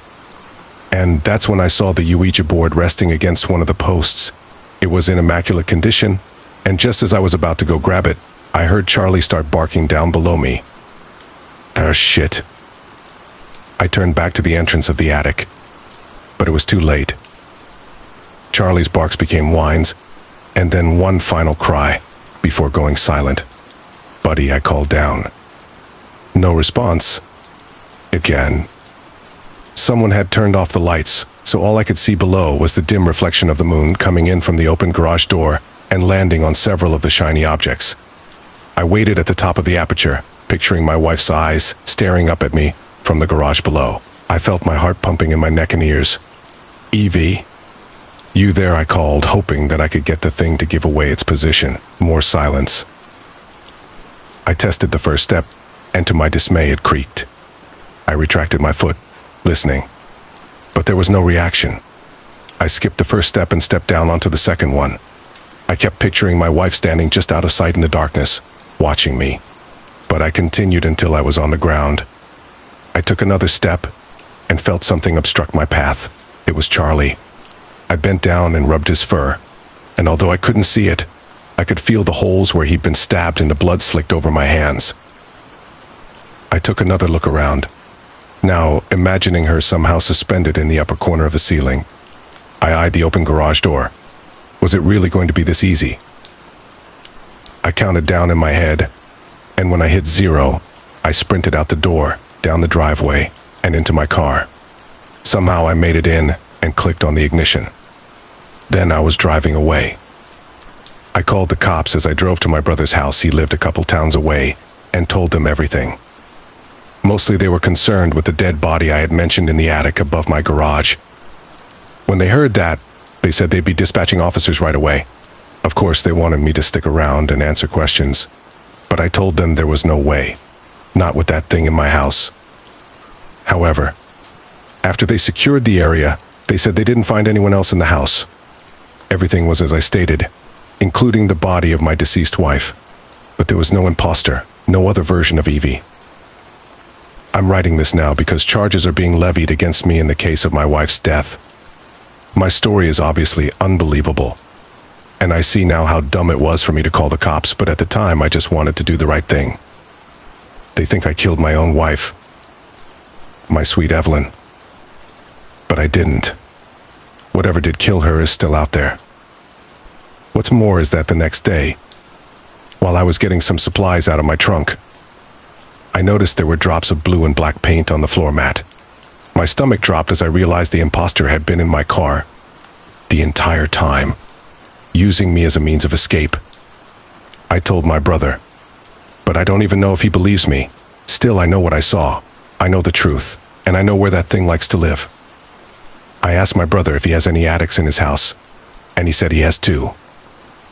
And that's when I saw the Ouija board resting against one of the posts. It was in immaculate condition, and just as I was about to go grab it, I heard Charlie start barking down below me. Oh, shit. I turned back to the entrance of the attic, but it was too late. Charlie's barks became whines, and then one final cry, before going silent. "Buddy," I called down. No response. Again. Someone had turned off the lights, so all I could see below was the dim reflection of the moon coming in from the open garage door and landing on several of the shiny objects. I waited at the top of the aperture, picturing my wife's eyes staring up at me from the garage below. I felt my heart pumping in my neck and ears. "Evie? You there?" I called, hoping that I could get the thing to give away its position. More silence. I tested the first step, and to my dismay it creaked. I retracted my foot, listening, but there was no reaction. I skipped the first step and stepped down onto the second one. I kept picturing my wife standing just out of sight in the darkness, watching me, but I continued until I was on the ground. I took another step and felt something obstruct my path. It was Charlie. I bent down and rubbed his fur, and although I couldn't see it, I could feel the holes where he'd been stabbed and the blood slicked over my hands. I took another look around, now imagining her somehow suspended in the upper corner of the ceiling. I eyed the open garage door. Was it really going to be this easy? I counted down in my head, and when I hit 0, I sprinted out the door, down the driveway, and into my car. Somehow I made it in and clicked on the ignition. Then I was driving away. I called the cops as I drove to my brother's house. He lived a couple towns away, and told them everything. Mostly they were concerned with the dead body I had mentioned in the attic above my garage. When they heard that, they said they'd be dispatching officers right away. Of course, they wanted me to stick around and answer questions, but I told them there was no way. Not with that thing in my house. However, after they secured the area, they said they didn't find anyone else in the house. Everything was as I stated, including the body of my deceased wife. But there was no imposter, no other version of Evie. I'm writing this now because charges are being levied against me in the case of my wife's death. My story is obviously unbelievable, and I see now how dumb it was for me to call the cops, but at the time I just wanted to do the right thing. They think I killed my own wife, my sweet Evelyn. But I didn't. Whatever did kill her is still out there. What's more is that the next day, while I was getting some supplies out of my trunk, I noticed there were drops of blue and black paint on the floor mat. My stomach dropped as I realized the imposter had been in my car the entire time, using me as a means of escape. I told my brother, but I don't even know if he believes me. Still, I know what I saw. I know the truth, and I know where that thing likes to live. I asked my brother if he has any attics in his house, and he said he has two.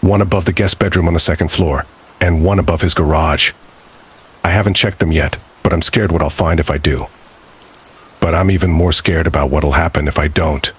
One above the guest bedroom on the second floor, and one above his garage. I haven't checked them yet, but I'm scared what I'll find if I do. But I'm even more scared about what'll happen if I don't.